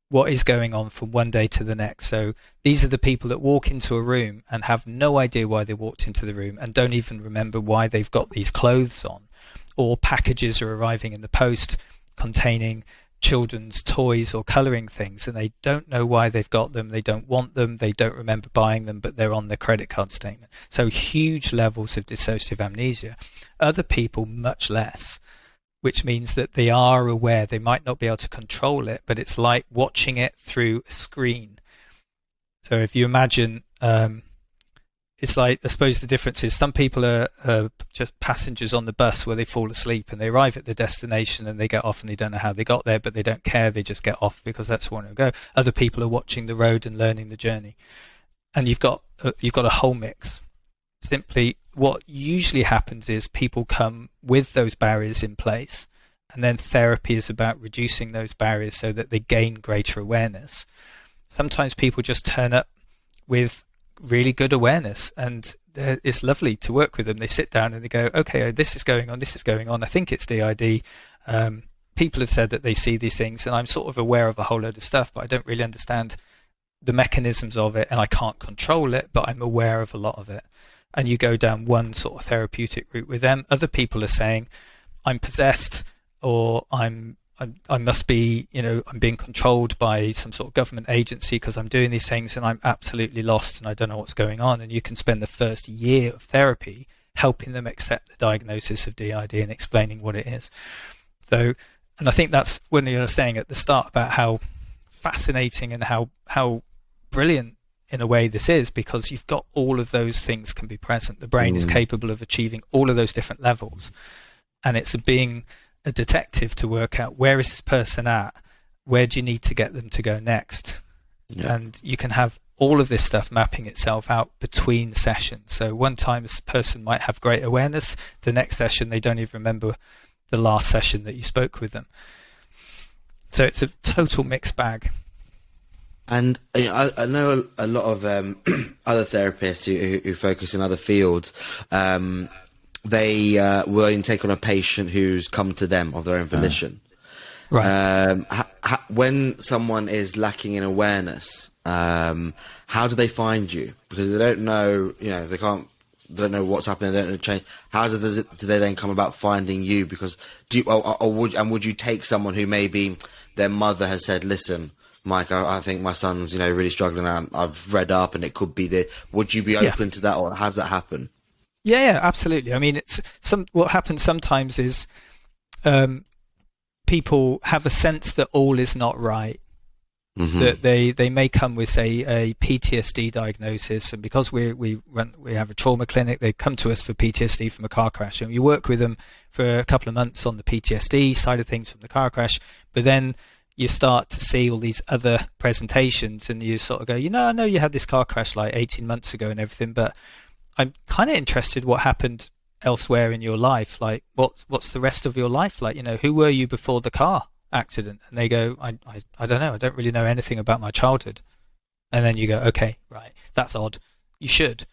what is going on from one day to the next. So these are the people that walk into a room and have no idea why they walked into the room, and don't even remember why they've got these clothes on. Or packages are arriving in the post containing children's toys or colouring things, and they don't know why they've got them, they don't want them, they don't remember buying them, but they're on their credit card statement. So huge levels of dissociative amnesia. Other people, much less, which means that they are aware. They might not be able to control it, but it's like watching it through a screen. So if you imagine, it's like, I suppose the difference is, some people are just passengers on the bus where they fall asleep, and they arrive at the destination and they get off and they don't know how they got there, but they don't care. They just get off because that's where they go. Other people are watching the road and learning the journey. And you've got a whole mix. Simply, what usually happens is people come with those barriers in place, and then therapy is about reducing those barriers so that they gain greater awareness. Sometimes people just turn up with really good awareness, and it's lovely to work with them. They sit down and they go, "Okay, this is going on. I think it's DID. People have said that they see these things, and I'm sort of aware of a whole load of stuff, but I don't really understand the mechanisms of it, and I can't control it, but I'm aware of a lot of it." And you go down one sort of therapeutic route with them. Other people are saying, "I'm possessed," or I must be, I'm being controlled by some sort of government agency because I'm doing these things and I'm absolutely lost and I don't know what's going on." And you can spend the first year of therapy helping them accept the diagnosis of DID and explaining what it is. So, and I think that's when you were saying at the start about how fascinating and how brilliant in a way this is, because you've got all of those things can be present. The brain is capable of achieving all of those different levels, and it's being a detective to work out, where is this person at, where do you need to get them to go next. And you can have all of this stuff mapping itself out between sessions. So one time a person might have great awareness, the next session they don't even remember the last session that you spoke with them. So it's a total mixed bag. And I know a lot of other therapists who focus in other fields. They will only take on a patient who's come to them of their own volition. Right. When someone is lacking in awareness, how do they find you? Because they don't know, they don't know what's happening. They don't know change. How do they then come about finding you? Because would you take someone who maybe their mother has said, "Listen, Mike, I think my son's really struggling, and I've read up, and it could be this." Would you be open to that, or how does that happen? Yeah, absolutely. I mean, what happens sometimes is people have a sense that all is not right, that they may come with, say, a PTSD diagnosis, and because we have a trauma clinic, they come to us for PTSD from a car crash, and we work with them for a couple of months on the PTSD side of things from the car crash. But then you start to see all these other presentations, and you sort of go, I know you had this car crash like 18 months ago and everything, but I'm kind of interested what happened elsewhere in your life. Like, what's the rest of your life like? Who were you before the car accident? And they go, I don't know, I don't really know anything about my childhood. And then you go, okay, right, that's odd, you should.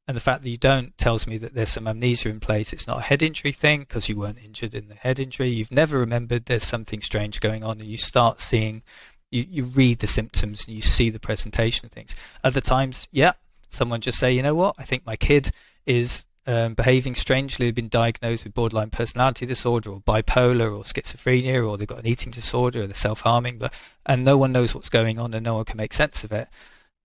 And the fact that you don't tells me that there's some amnesia in place. It's not a head injury thing because you weren't injured in the head injury. You've never remembered. There's something strange going on, and you start seeing, you read the symptoms and you see the presentation of things. Other times, someone just say, I think my kid is behaving strangely, been diagnosed with borderline personality disorder or bipolar or schizophrenia, or they've got an eating disorder, or they're self-harming, and no one knows what's going on and no one can make sense of it.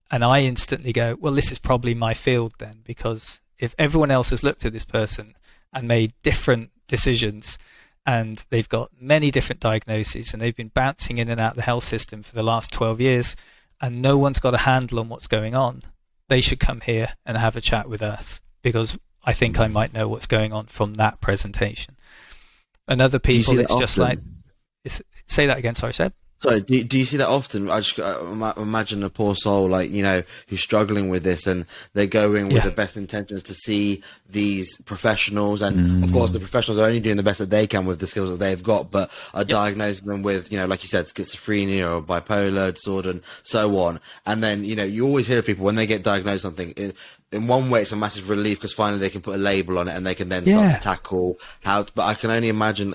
And I instantly go, well, this is probably my field then, because if everyone else has looked at this person and made different decisions, and they've got many different diagnoses, and they've been bouncing in and out of the health system for the last 12 years, and no one's got a handle on what's going on, they should come here and have a chat with us, because I think I might know what's going on from that presentation. And other people, it's just like, say that again, sorry, Seb. Sorry, do you see that often? I just imagine a poor soul, who's struggling with this, and they're going with the best intentions to see these professionals, and of course the professionals are only doing the best that they can with the skills that they've got, but are diagnosing them with, like you said, schizophrenia or bipolar disorder and so on. And then, you always hear people when they get diagnosed something, in one way it's a massive relief because finally they can put a label on it and they can then start to tackle but I can only imagine,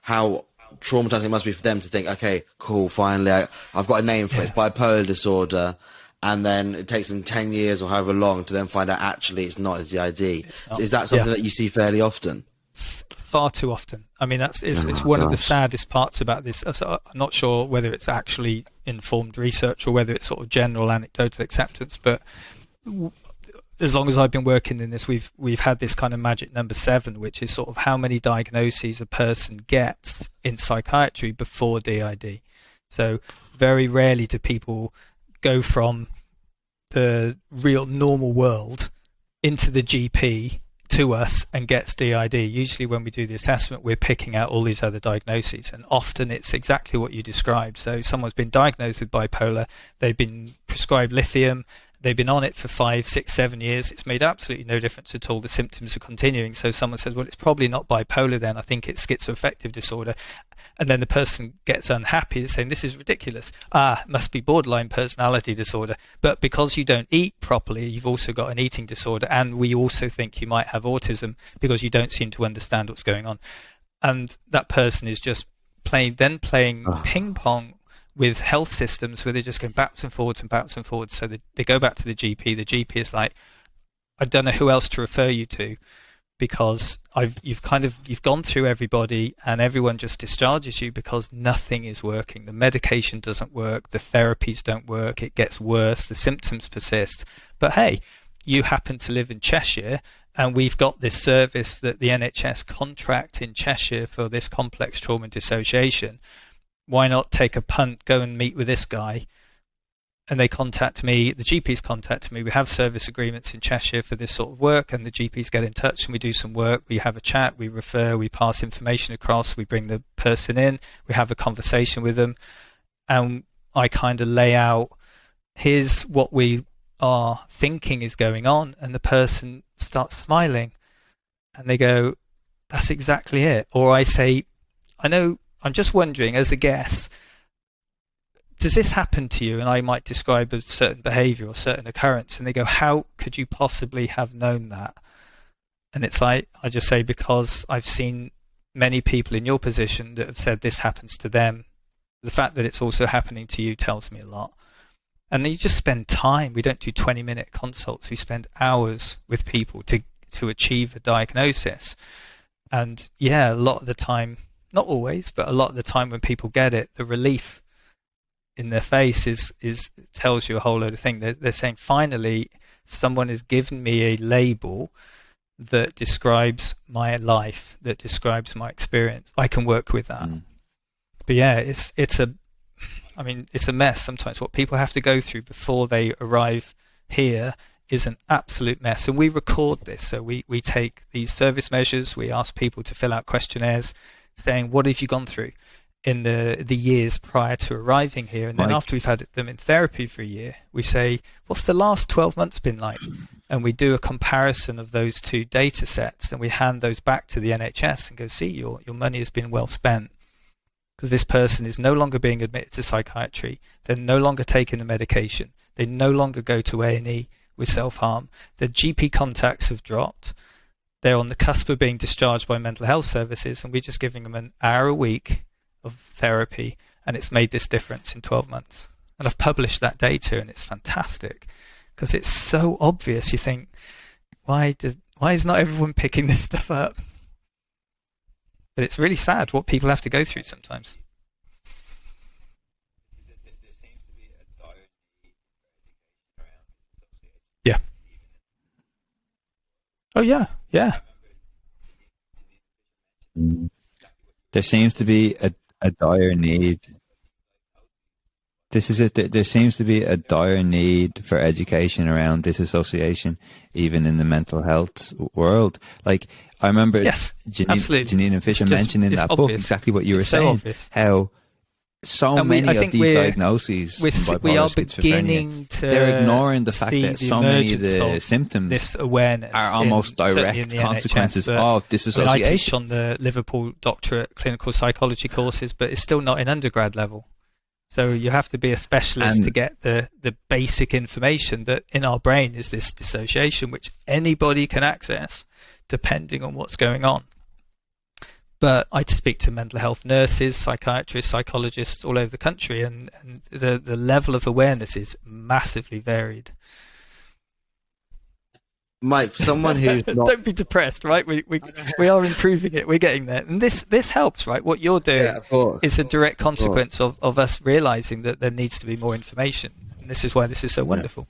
how traumatizing it must be for them to think, okay, cool, finally I've got a name for it, it's bipolar disorder, and then it takes them 10 years or however long to then find out actually it's not as DID. Is that something that you see fairly often? Far too often. I mean, it's one of the saddest parts about this. I'm not sure whether it's actually informed research or whether it's sort of general anecdotal acceptance, but as long as I've been working in this, we've had this kind of magic number 7, which is sort of how many diagnoses a person gets in psychiatry before DID. So very rarely do people go from the real normal world into the GP to us and gets DID. Usually when we do the assessment, we're picking out all these other diagnoses, and often it's exactly what you described. So someone's been diagnosed with bipolar, they've been prescribed lithium, they've been on it for 5, 6, 7 years. It's made absolutely no difference at all. The symptoms are continuing. So someone says, well, it's probably not bipolar then. I think it's schizoaffective disorder. And then the person gets unhappy saying, this is ridiculous. It must be borderline personality disorder. But because you don't eat properly, you've also got an eating disorder. And we also think you might have autism because you don't seem to understand what's going on. And that person is just playing ping pong with health systems where they're just going backwards and forwards and backwards and forwards. So they go back to the GP. The GP is like, I don't know who else to refer you to, because you've gone through everybody and everyone just discharges you because nothing is working. The medication doesn't work. The therapies don't work. It gets worse. The symptoms persist. But hey, you happen to live in Cheshire, and we've got this service that the NHS contract in Cheshire for this complex trauma and dissociation. Why not take a punt, go and meet with this guy? And they contact me, the GPs contact me. We have service agreements in Cheshire for this sort of work, and the GPs get in touch and we do some work. We have a chat, we refer, we pass information across, we bring the person in, we have a conversation with them, and I kind of lay out, here's what we are thinking is going on, and the person starts smiling and they go, that's exactly it. Or I say, I'm just wondering, as a guess, does this happen to you? And I might describe a certain behavior or certain occurrence, and they go, how could you possibly have known that? And it's like, I just say, because I've seen many people in your position that have said this happens to them. The fact that it's also happening to you tells me a lot. And you just spend time. We don't do 20-minute consults. We spend hours with people to achieve a diagnosis. And yeah, a lot of the time, not always, but a lot of the time when people get it, the relief in their face is tells you a whole load of things. They're saying, finally, someone has given me a label that describes my life, that describes my experience. I can work with that. But yeah, I mean, it's a mess sometimes. What people have to go through before they arrive here is an absolute mess. And we record this. So we take these service measures. We ask people to fill out questionnaires saying, what have you gone through in the years prior to arriving here? And then after we've had them in therapy for a year, we say, what's the last 12 months been like? And we do a comparison of those two data sets, and we hand those back to the NHS and go, see, your money has been well spent, because this person is no longer being admitted to psychiatry. They're no longer taking the medication. They no longer go to A&E with self-harm. Their GP contacts have dropped. They're on the cusp of being discharged by mental health services, and we're just giving them an hour a week of therapy, and it's made this difference in 12 months. And I've published that data, and it's fantastic, because it's so obvious. You think, why is not everyone picking this stuff up? But it's really sad what people have to go through sometimes. Yeah. Oh yeah, yeah. There seems to be a dire need. This is it. There seems to be a dire need for education around disassociation, even in the mental health world. Like, I remember Janine and Fisher mentioned in that book exactly what you were saying, how so many of these diagnoses we are beginning to they're ignoring the fact that so many of the symptoms this awareness are almost direct consequences of dissociation. I teach on the Liverpool doctorate clinical psychology courses, but it's still not in undergrad level. So you have to be a specialist to get the basic information that in our brain is this dissociation, which anybody can access depending on what's going on. But I speak to mental health nurses, psychiatrists, psychologists all over the country, and the level of awareness is massively varied. Mike, someone who's not... Don't be depressed, right? We are improving it. We're getting there. And this helps, right? What you're doing is a direct consequence of us realizing that there needs to be more information. And this is why this is so wonderful.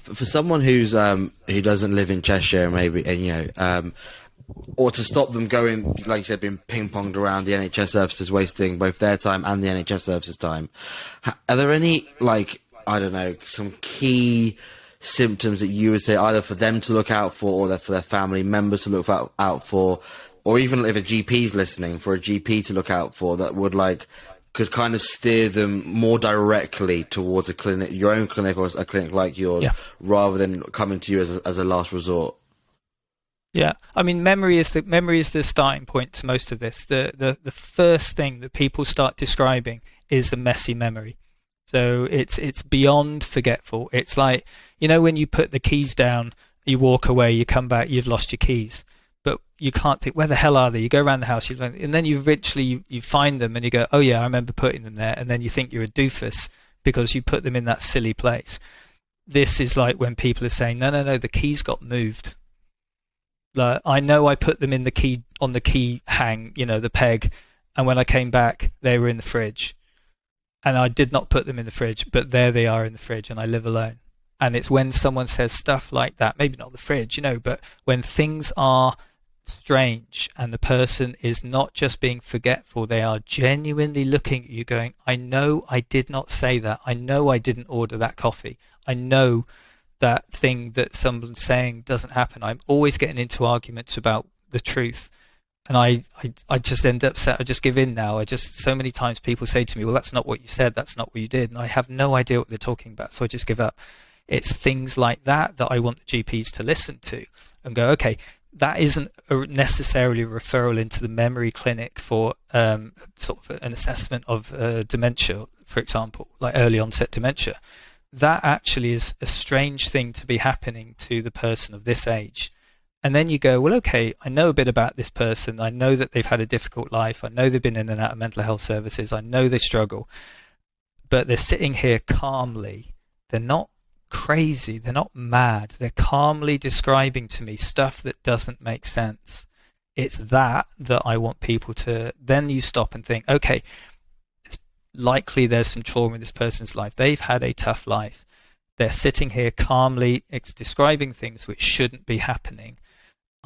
For someone who doesn't live in Cheshire, maybe, and or to stop them going, like you said, being ping-ponged around the NHS services, wasting both their time and the NHS services time. Are there any, some key symptoms that you would say either for them to look out for, or for their family members to look out for, or even if a GP's listening, for a GP to look out for, that would could kind of steer them more directly towards a clinic, your own clinic, or a clinic like yours, rather than coming to you as a last resort? Yeah, I mean, memory is the starting point to most of this. The first thing that people start describing is a messy memory. So it's beyond forgetful. It's like, when you put the keys down, you walk away, you come back, you've lost your keys, but you can't think, where the hell are they? You go around the house, and then you find them, and you go, oh yeah, I remember putting them there, and then you think you're a doofus because you put them in that silly place. This is like when people are saying, no, the keys got moved. Like, I know I put them in the key hang, the peg, and when I came back, they were in the fridge. And I did not put them in the fridge, but there they are in the fridge, and I live alone. And it's when someone says stuff like that, maybe not the fridge, but when things are strange and the person is not just being forgetful, they are genuinely looking at you going, I know I did not say that. I know I didn't order that coffee. I know that thing that someone's saying doesn't happen. I'm always getting into arguments about the truth. And I just end up I just give in now. So many times people say to me, well, that's not what you said, that's not what you did. And I have no idea what they're talking about. So I just give up. It's things like that I want the GPs to listen to and go, okay, that isn't necessarily a referral into the memory clinic for sort of an assessment of dementia, for example, like early onset dementia. That actually is a strange thing to be happening to the person of this age. And then you go, well, okay, I know a bit about this person. I know that they've had a difficult life. I know they've been in and out of mental health services. I know they struggle. But they're sitting here calmly. They're not crazy. They're not mad. They're calmly describing to me stuff that doesn't make sense. It's that I want people to... Then you stop and think, okay, it's likely there's some trauma in this person's life. They've had a tough life. They're sitting here calmly describing things which shouldn't be happening.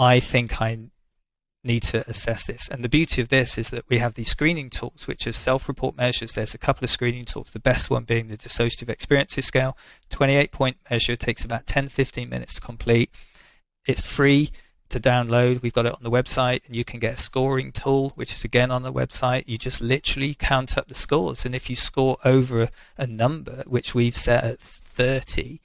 I think I need to assess this. And the beauty of this is that we have these screening tools, which are self-report measures. There's a couple of screening tools, the best one being the Dissociative Experiences Scale. 28-point measure, takes about 10-15 minutes to complete. It's free to download. We've got it on the website, and you can get a scoring tool, which is again on the website. You just literally count up the scores, and if you score over a number, which we've set at 30,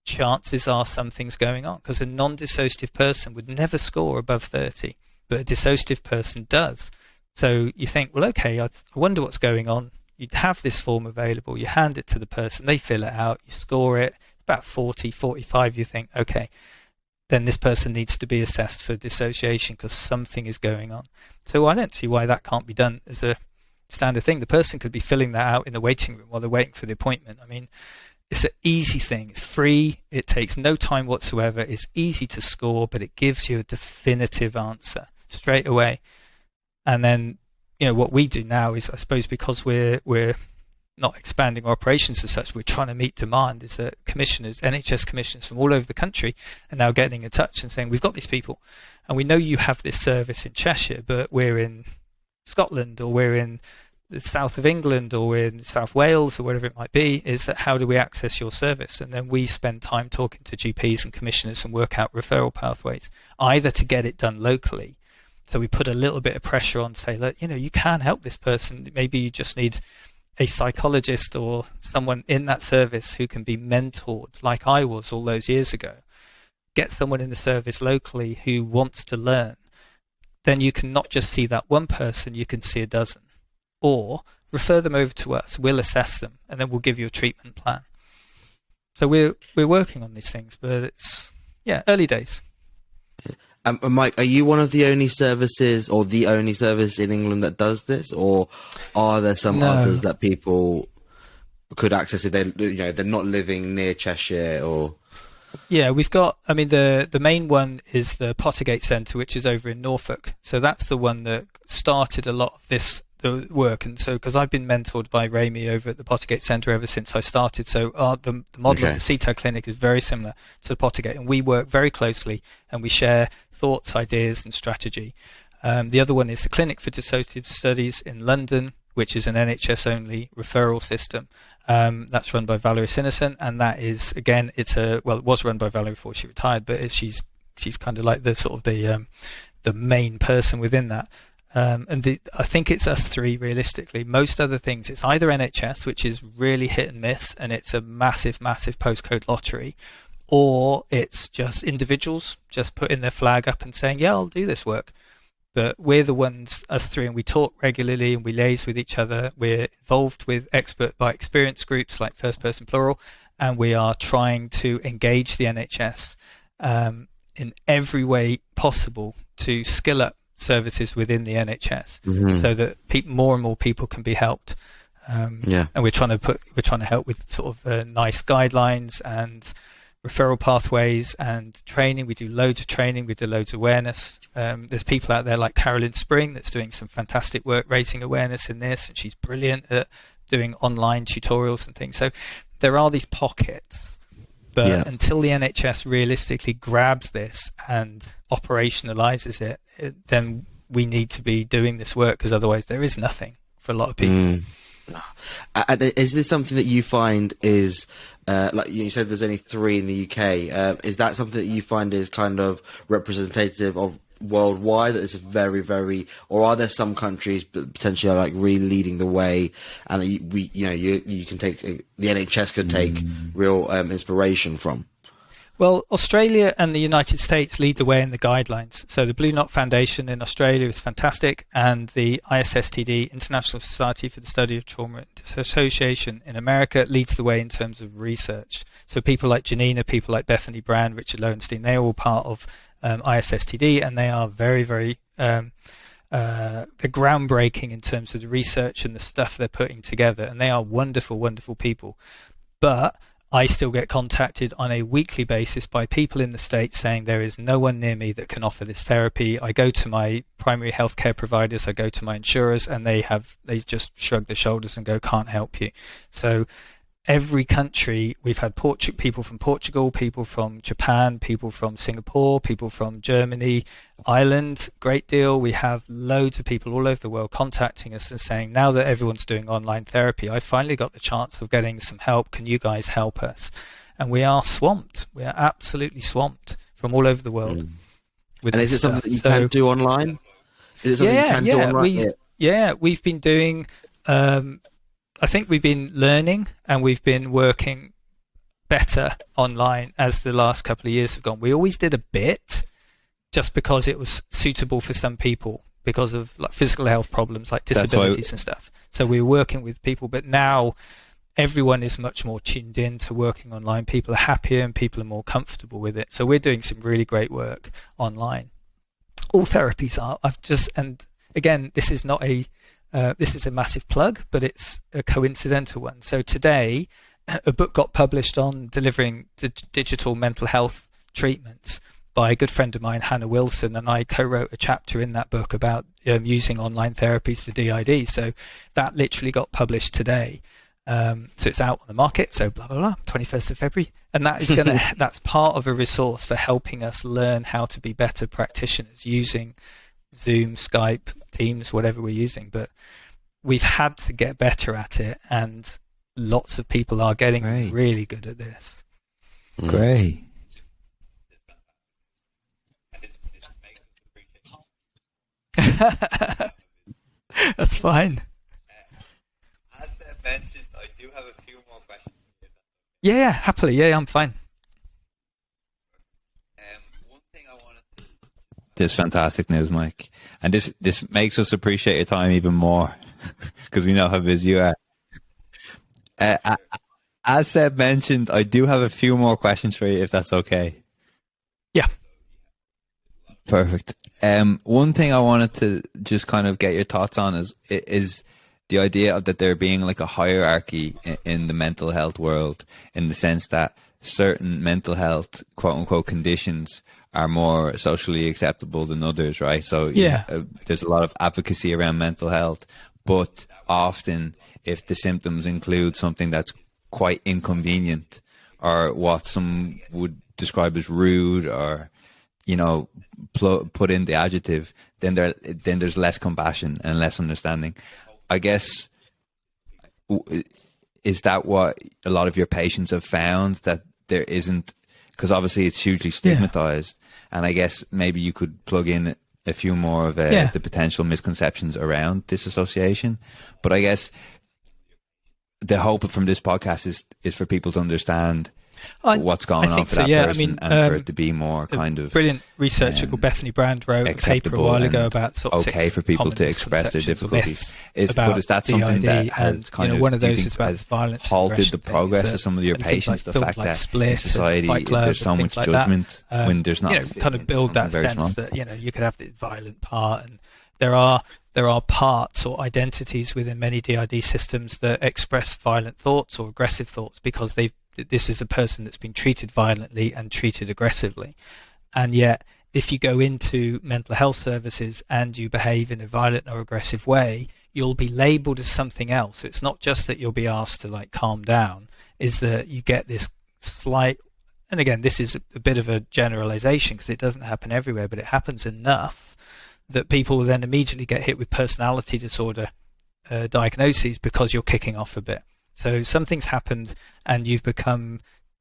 chances are something's going on, because a non-dissociative person would never score above 30, but a dissociative person does. So you think, well, okay, I wonder what's going on. You'd have this form available, you hand it to the person, they fill it out, you score it, about 40, 45, you think, okay, then this person needs to be assessed for dissociation because something is going on. So I don't see why that can't be done as a standard thing. The person could be filling that out in the waiting room while they're waiting for the appointment. I mean, it's an easy thing. It's free. It takes no time whatsoever. It's easy to score, but it gives you a definitive answer straight away. And then, what we do now is, I suppose, because we're not expanding our operations as such, we're trying to meet demand, is that NHS commissioners from all over the country are now getting in touch and saying, we've got these people and we know you have this service in Cheshire, but we're in Scotland, or we're in the south of England, or we're in South Wales, or whatever it might be. Is that, how do we access your service? And then we spend time talking to GPs and commissioners and work out referral pathways, either to get it done locally. So we put a little bit of pressure on, say, look, you can help this person. Maybe you just need a psychologist or someone in that service who can be mentored, like I was all those years ago. Get someone in the service locally who wants to learn. Then you can not just see that one person, you can see a dozen. Or refer them over to us, we'll assess them, and then we'll give you a treatment plan. So we're working on these things, but it's, early days. Mike, are you one of the only services, or the only service in England that does this, or are there some others that people could access if they're not living near Cheshire? Or we've got. I mean, the main one is the Pottergate Centre, which is over in Norfolk. So that's the one that started a lot of the work, and so because I've been mentored by Rami over at the Pottergate Centre ever since I started, so the model of the CTAG clinic is very similar to the Pottergate, and we work very closely and we share thoughts, ideas and strategy. The other one is the Clinic for Dissociative Studies in London, which is an NHS only referral system. That's run by Valerie Sinnison, and that is, again, it was run by Valerie before she retired, but she's kind of like the sort of the main person within that. And I think it's us three realistically. Most other things, it's either NHS, which is really hit and miss, and it's a massive postcode lottery, or it's just individuals just putting their flag up and saying, I'll do this work. But we're the ones, us three, and we talk regularly and we liaise with each other. We're involved with expert by experience groups like First Person Plural, and we are trying to engage the NHS in every way possible to skill up services within the NHS, so that more and more people can be helped. And we're trying to help with sort of nice guidelines and referral pathways and training. We do loads of training. We do loads of awareness. There's people out there like Carolyn Spring that's doing some fantastic work raising awareness in this, and she's brilliant at doing online tutorials and things. So there are these pockets, but until the NHS realistically grabs this and operationalizes it, then we need to be doing this work, because otherwise there is nothing for a lot of people. Is this something that you find is, like you said, there's only 3 in the UK. Is that something that you find is kind of representative of worldwide, that is very, very, or are there some countries potentially are like really leading the way, and that you can take, the NHS could take real inspiration from? Well, Australia and the United States lead the way in the guidelines. So the Blue Knot Foundation in Australia is fantastic, and the ISSTD, International Society for the Study of Trauma and Dissociation in America, leads the way in terms of research. So people like Janina, people like Bethany Brand, Richard Lowenstein, they're all part of ISSTD, and they are very, very they're groundbreaking in terms of the research and the stuff they're putting together, and they are wonderful, wonderful people. But I still get contacted on a weekly basis by people in the States saying there is no one near me that can offer this therapy. I go to my primary healthcare providers, I go to my insurers, and they just shrug their shoulders and go, can't help you. So every country. We've had people from Portugal, people from Japan, people from Singapore, people from Germany, Ireland, great deal. We have loads of people all over the world contacting us and saying, now that everyone's doing online therapy, I finally got the chance of getting some help. Can you guys help us? And we are swamped. We are absolutely swamped from all over the world. And is it something that you can do online? Is it something you can do online? We've been doing... I think we've been learning and we've been working better online as the last couple of years have gone. We always did a bit just because it was suitable for some people because of like physical health problems like disabilities and stuff. So we were working with people, but now everyone is much more tuned in to working online. People are happier and people are more comfortable with it. So we're doing some really great work online. All therapies are. And again, this is not this is a massive plug, but it's a coincidental one. So today, a book got published on delivering the digital mental health treatments by a good friend of mine, Hannah Wilson, and I co-wrote a chapter in that book about using online therapies for DID. So that literally got published today. So it's out on the market. So blah, blah, blah, 21st of February. And that is that's part of a resource for helping us learn how to be better practitioners using Zoom, Skype, Teams, whatever we're using. But we've had to get better at it, and lots of people are getting really good at this. Great. That's fine. As mentioned, I do have a few more questions. Yeah, happily. Yeah, I'm fine. One thing I wanted to... This is fantastic news, Mike. And this makes us appreciate your time even more because we know how busy you are. As Seb mentioned, I do have a few more questions for you, if that's okay. Yeah. Perfect. One thing I wanted to just kind of get your thoughts on is the idea of that there being like a hierarchy in the mental health world, in the sense that certain mental health quote unquote conditions are more socially acceptable than others, right? So there's a lot of advocacy around mental health, but often if the symptoms include something that's quite inconvenient or what some would describe as rude, or put in the adjective, then there's less compassion and less understanding. I guess, is that what a lot of your patients have found, that there isn't, because obviously it's hugely stigmatized, and I guess maybe you could plug in a few more of the potential misconceptions around disassociation. But I guess the hope from this podcast is for people to understand what's going on for that person, and for it to be more kind of... Brilliant researcher called Bethany Brand wrote a paper a while ago about sort of okay for people to express their difficulties. But is that something that has kind of, one of those is about violence, halted the progress of some of your patients? The fact that in society there's so much judgment when there's not... kind of build that sense that, you could have the violent part, and there are parts or identities within many DID systems that express violent thoughts or aggressive thoughts because this is a person that's been treated violently and treated aggressively. And yet, if you go into mental health services and you behave in a violent or aggressive way, you'll be labelled as something else. It's not just that you'll be asked to calm down, is that you get this slight, and again, this is a bit of a generalization because it doesn't happen everywhere, but it happens enough that people will then immediately get hit with personality disorder diagnoses because you're kicking off a bit. So something's happened and you've become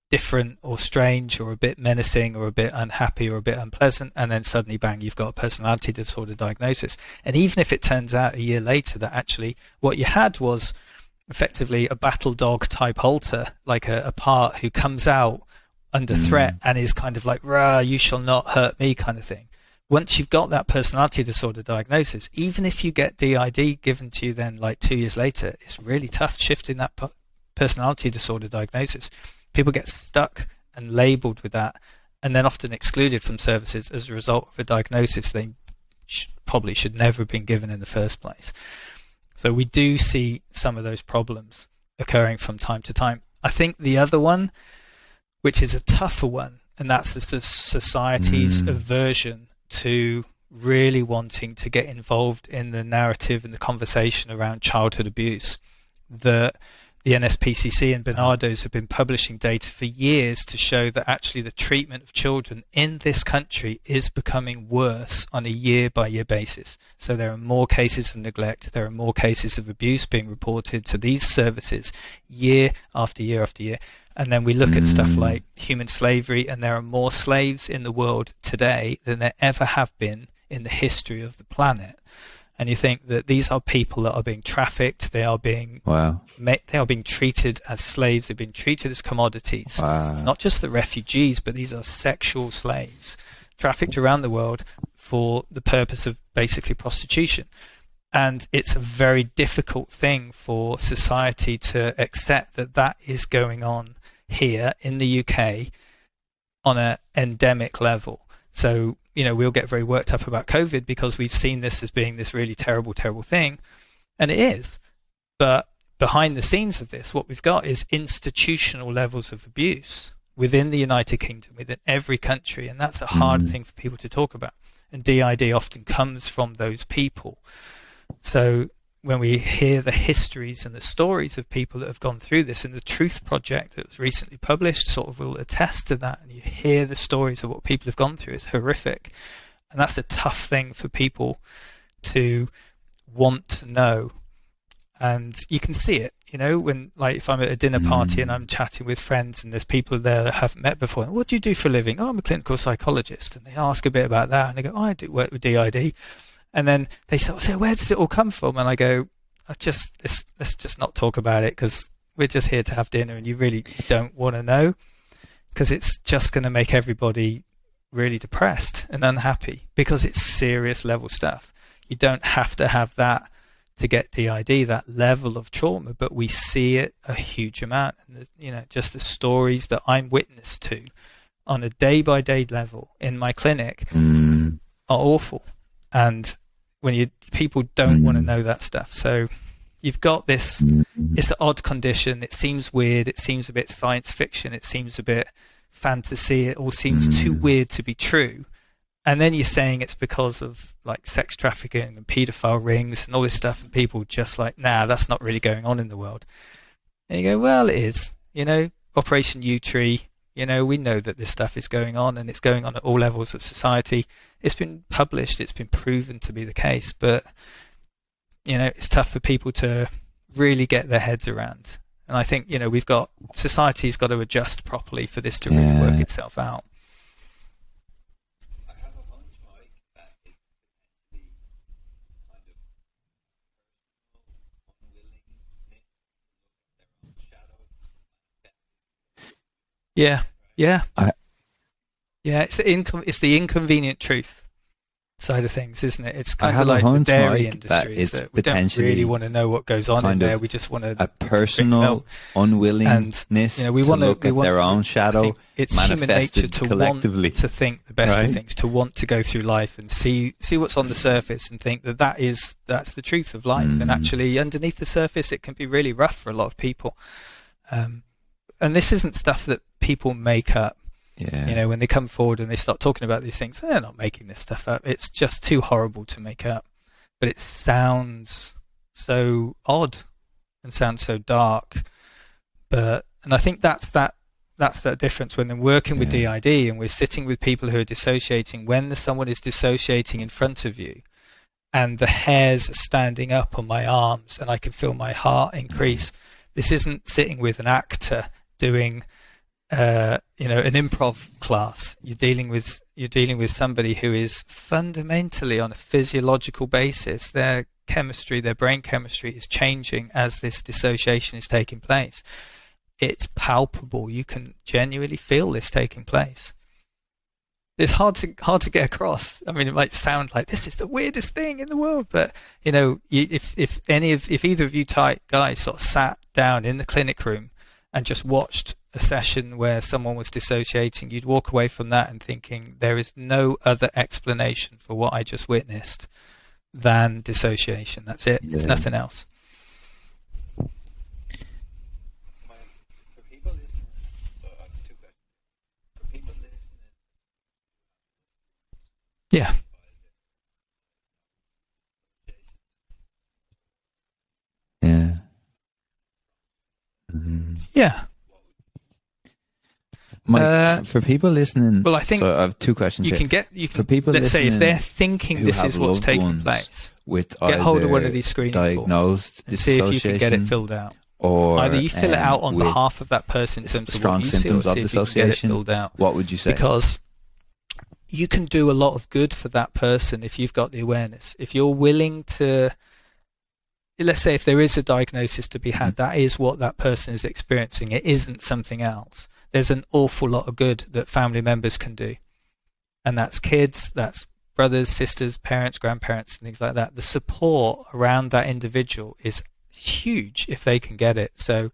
different or strange or a bit menacing or a bit unhappy or a bit unpleasant, and then suddenly, bang, you've got a personality disorder diagnosis. And even if it turns out a year later that actually what you had was effectively a battle dog type halter, like a part who comes out under threat and is kind of like, rah, you shall not hurt me kind of thing. Once you've got that personality disorder diagnosis, even if you get DID given to you then 2 years later, it's really tough shifting that personality disorder diagnosis. People get stuck and labelled with that, and then often excluded from services as a result of a diagnosis they probably should never have been given in the first place. So we do see some of those problems occurring from time to time. I think the other one, which is a tougher one, and that's the society's aversion to really wanting to get involved in the narrative and the conversation around childhood abuse. That the NSPCC and Bernardo's have been publishing data for years to show that actually the treatment of children in this country is becoming worse on a year-by-year basis. So there are more cases of neglect, there are more cases of abuse being reported to these services year after year after year. And then we look at stuff like human slavery, and there are more slaves in the world today than there ever have been in the history of the planet. And you think that these are people that are being trafficked, they are being they are being treated as slaves, they're being treated as commodities. Wow. Not just the refugees, but these are sexual slaves trafficked around the world for the purpose of basically prostitution. And it's a very difficult thing for society to accept that that is going on here in the UK on an endemic level. So, we'll get very worked up about COVID because we've seen this as being this really terrible, terrible thing. And it is. But behind the scenes of this, what we've got is institutional levels of abuse within the United Kingdom, within every country. And that's a hard thing for people to talk about. And DID often comes from those people. So when we hear the histories and the stories of people that have gone through this, and the Truth Project that was recently published sort of will attest to that, and you hear the stories of what people have gone through, it's horrific. And that's a tough thing for people to want to know. And you can see it, when, like, if I'm at a dinner party and I'm chatting with friends and there's people there that I haven't met before, and what do you do for a living? Oh, I'm a clinical psychologist. And they ask a bit about that, and they go, oh, I do work with DID. And then they sort of say, where does it all come from? And I go, let's just not talk about it, because we're just here to have dinner and you really don't want to know, because it's just going to make everybody really depressed and unhappy, because it's serious level stuff. You don't have to have that to get DID, that level of trauma, but we see it a huge amount. And just the stories that I'm witness to on a day-by-day level in my clinic are awful. And when people don't want to know that stuff. So you've got this, it's an odd condition. It seems weird. It seems a bit science fiction. It seems a bit fantasy. It all seems too weird to be true. And then you're saying it's because of like sex trafficking and paedophile rings and all this stuff. And people just like, nah, that's not really going on in the world. And you go, well, it is, Operation U-Tree. We know that this stuff is going on, and it's going on at all levels of society. It's been published, it's been proven to be the case, but it's tough for people to really get their heads around. And I think society's got to adjust properly for this to really work itself out. I have a hunch, Mike, that it's potentially kind of personal unwillingness to look at their own shadow. It's the inconvenient truth side of things, isn't it? It's kind of like the dairy Mike, industry. That we don't really want to know what goes on in there. We just want a personal unwillingness we want to look at their own shadow. It's human nature to collectively want to think the best of things, to want to go through life and see what's on the surface and think that's the truth of life. And actually, underneath the surface, it can be really rough for a lot of people. And this isn't stuff that people make up. When they come forward and they start talking about these things, they're not making this stuff up. It's just too horrible to make up. But it sounds so odd and sounds so dark. And I think that's that difference when I'm working with DID and we're sitting with people who are dissociating. When someone is dissociating in front of you and the hairs are standing up on my arms and I can feel my heart increase, this isn't sitting with an actor doing an improv class. You're dealing with somebody who is fundamentally, on a physiological basis, their brain chemistry is changing as this dissociation is taking place. It's palpable. You can genuinely feel this taking place. It's hard to get across. I mean, it might sound like this is the weirdest thing in the world, but if either of you tight guys sort of sat down in the clinic room and just watched a session where someone was dissociating, you'd walk away from that and thinking there is no other explanation for what I just witnessed than dissociation. That's it. There's nothing else. For people listening, I have two questions. For people listening, yeah. Yeah. Mike, for people listening, well, I think so I have two questions here. For people let's say if they're thinking this is what's taking place, with get hold of one of these screening diagnosed forms and see if you can get it filled out. Or either you fill it out on behalf of that person in terms of what you see, or see if you can get it filled out. What would you say? Because you can do a lot of good for that person if you've got the awareness. If you're willing to, let's say if there is a diagnosis to be had, that is what that person is experiencing. It isn't something else. There's an awful lot of good that family members can do. And that's kids, that's brothers, sisters, parents, grandparents, and things like that. The support around that individual is huge if they can get it. So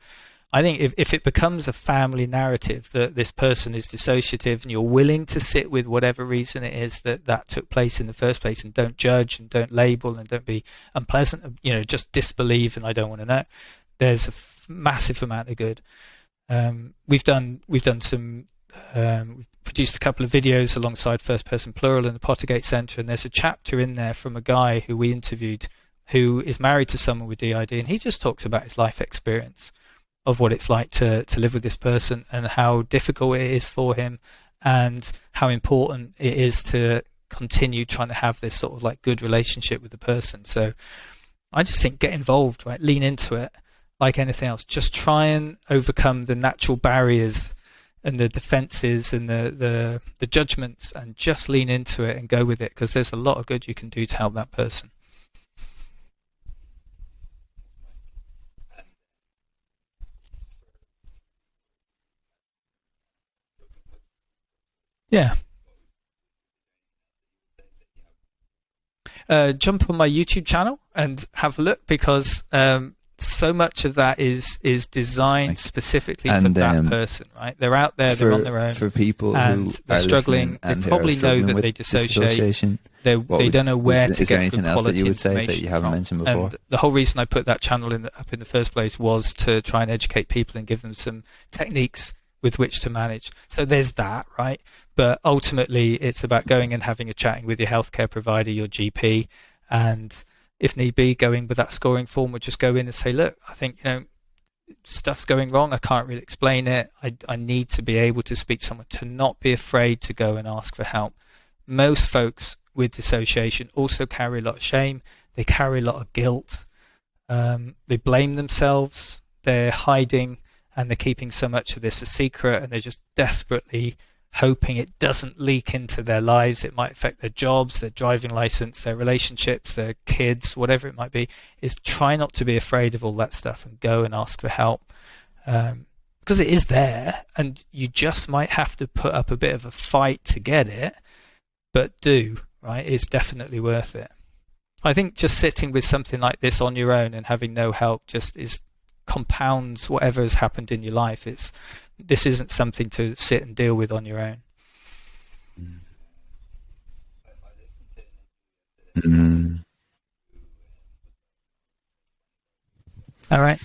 I think if it becomes a family narrative that this person is dissociative, and you're willing to sit with whatever reason it is that took place in the first place, and don't judge and don't label and don't be unpleasant, just disbelieve and I don't want to know, there's a massive amount of good. We've done some we've produced a couple of videos alongside First Person Plural and the Pottergate Centre, and there's a chapter in there from a guy who we interviewed who is married to someone with DID, and he just talks about his life experience of what it's like to live with this person, and how difficult it is for him, and how important it is to continue trying to have this sort of like good relationship with the person. So I just think get involved, right? Lean into it. Like anything else, just try and overcome the natural barriers and the defenses and the judgments, and just lean into it and go with it, because there's a lot of good you can do to help that person. Yeah. Jump on my YouTube channel and have a look, because so much of that is designed specifically for that person, right? They're out there, they're on their own. For people and who they're are struggling, they probably know that they dissociate. They don't know where to get good quality you would say information that you haven't from. mentioned before? And the whole reason I put that channel up in the first place was to try and educate people and give them some techniques with which to manage. So there's that, right? But ultimately, it's about going and having a chatting with your healthcare provider, your GP, and if need be, going with that scoring form, or just go in and say, look, I think, stuff's going wrong. I can't really explain it. I need to be able to speak to someone, to not be afraid to go and ask for help. Most folks with dissociation also carry a lot of shame. They carry a lot of guilt. They blame themselves. They're hiding, and they're keeping so much of this a secret, and they're just desperately hoping it doesn't leak into their lives. It might affect their jobs, their driving license, their relationships, their kids, whatever it might be. Is try not to be afraid of all that stuff and go and ask for help, because it is there, and you just might have to put up a bit of a fight to get it, but right? It's definitely worth it. I think just sitting with something like this on your own and having no help just compounds whatever has happened in your life. This isn't something to sit and deal with on your own. All right.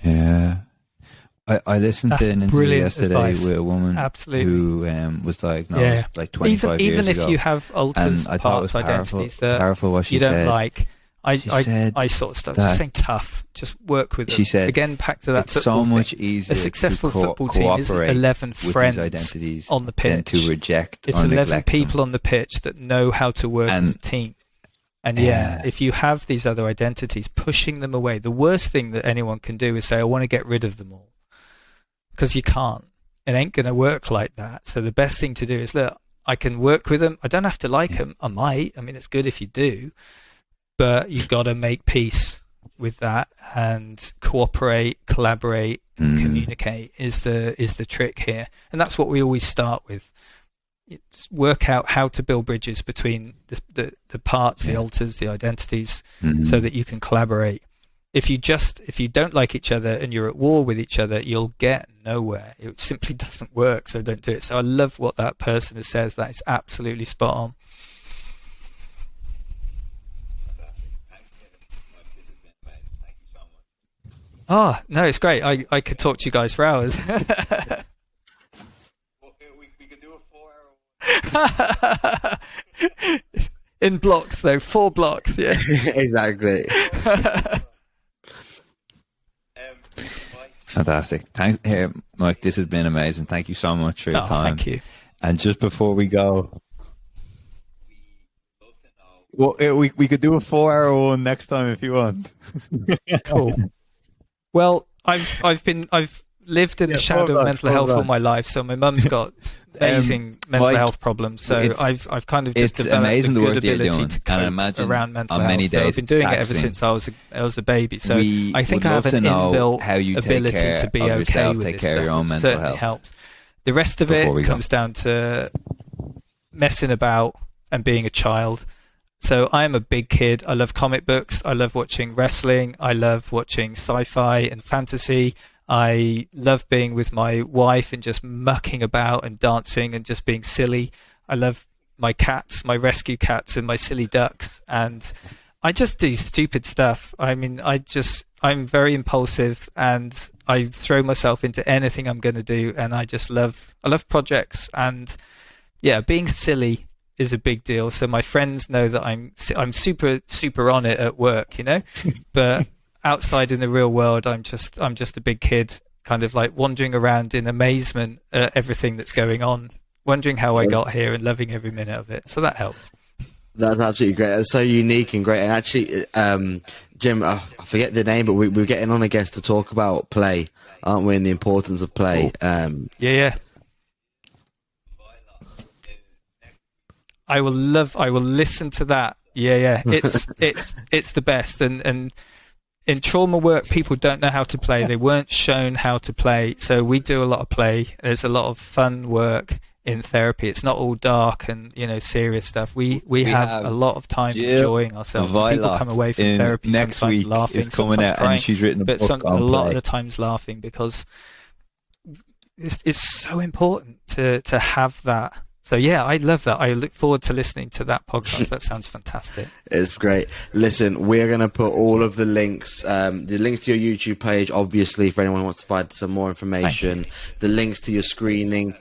Yeah. I listened to an interview yesterday with a woman who was diagnosed like 25 years ago. Even if you have alters parts, identities that powerful what she you don't said. like, I sort of stuff. Just saying tough. Just work with them. She said, again, back to that. It's so much easier. A successful football team isn't 11 friends on the pitch. Than to reject. It's 11 people on the pitch that know how to work as a team. And if you have these other identities, pushing them away, the worst thing that anyone can do is say, I want to get rid of them all. Because you can't. It ain't going to work like that. So the best thing to do is, look, I can work with them. I don't have to like them. I might. I mean, it's good if you do. But you've got to make peace with that and cooperate, collaborate, communicate is the trick here. And that's what we always start with. It's work out how to build bridges between the parts, the alters, the identities, so that you can collaborate. If you don't like each other and you're at war with each other, you'll get nowhere. It simply doesn't work, so don't do it. So I love what that person has said. That is absolutely spot on. Oh, no, it's great. I could talk to you guys for hours. We could In blocks, though, 4 blocks. Yeah, exactly. Fantastic. Thanks, Mike. This has been amazing. Thank you so much for your time. Thank you. And just before we go, well, we could do a 4-hour one next time if you want. Cool. Well, I've lived in the shadow of mental health all my life. So my mum's got amazing mental health problems. So I've kind of just developed amazing a the good work that you're ability doing. to cope around mental health. Many days I've been doing it ever since I was a baby. So I think I have an inbuilt ability to be okay with this stuff. Your own mental certainly health. Helps. The rest of it comes down to messing about and being a child. So I am a big kid. I love comic books. I love watching wrestling. I love watching sci-fi and fantasy. I love being with my wife and just mucking about and dancing and just being silly. I love my cats, my rescue cats and my silly ducks. And I just do stupid stuff. I mean, I'm very impulsive and I throw myself into anything I'm going to do. And I love projects. And yeah, being silly is a big deal. So my friends know that I'm super on it at work, you know, but outside in the real world, I'm just a big kid, kind of like wandering around in amazement at everything that's going on, wondering how I got here and loving every minute of it. So that helps. That's absolutely great. That's so unique and great. And actually, Jim, I forget the name, but we're getting on a guest to talk about play, aren't we? And the importance of play. Yeah. I will listen to that. Yeah. It's the best. And in trauma work, people don't know how to play. They weren't shown how to play. So we do a lot of play. There's a lot of fun work in therapy. It's not all dark and, you know, serious stuff. We have a lot of time enjoying ourselves. People come away from therapy next week laughing, sometimes out, crying, and she's written a lot of the times laughing because it's so important to have that. So yeah, I love that. I look forward to listening to that podcast. That sounds fantastic. It's great. Listen, we're going to put all of the links to your YouTube page, obviously, for anyone who wants to find some more information, the links to your screening.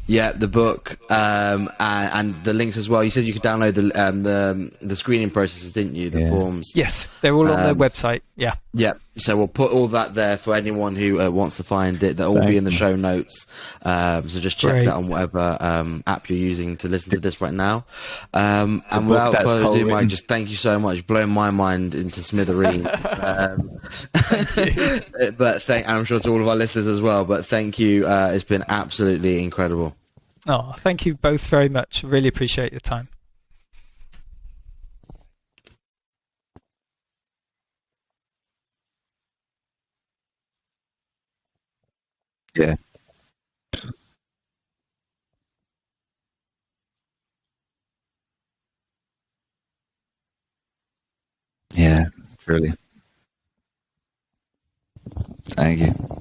Yeah, the book, and the links as well. You said you could download the screening processes, didn't you? The forms. Yes, they're all on their website. Yeah. Yeah. So we'll put all that there for anyone who wants to find it. They'll all be in the show notes. So just check that on whatever app you're using to listen to this right now. And without further ado, Mike, just thank you so much, blowing my mind into smithereens. But I'm sure to all of our listeners as well. But thank you. It's been absolutely incredible. Oh, thank you both very much. Really appreciate your time. Yeah. Yeah, really. Thank you.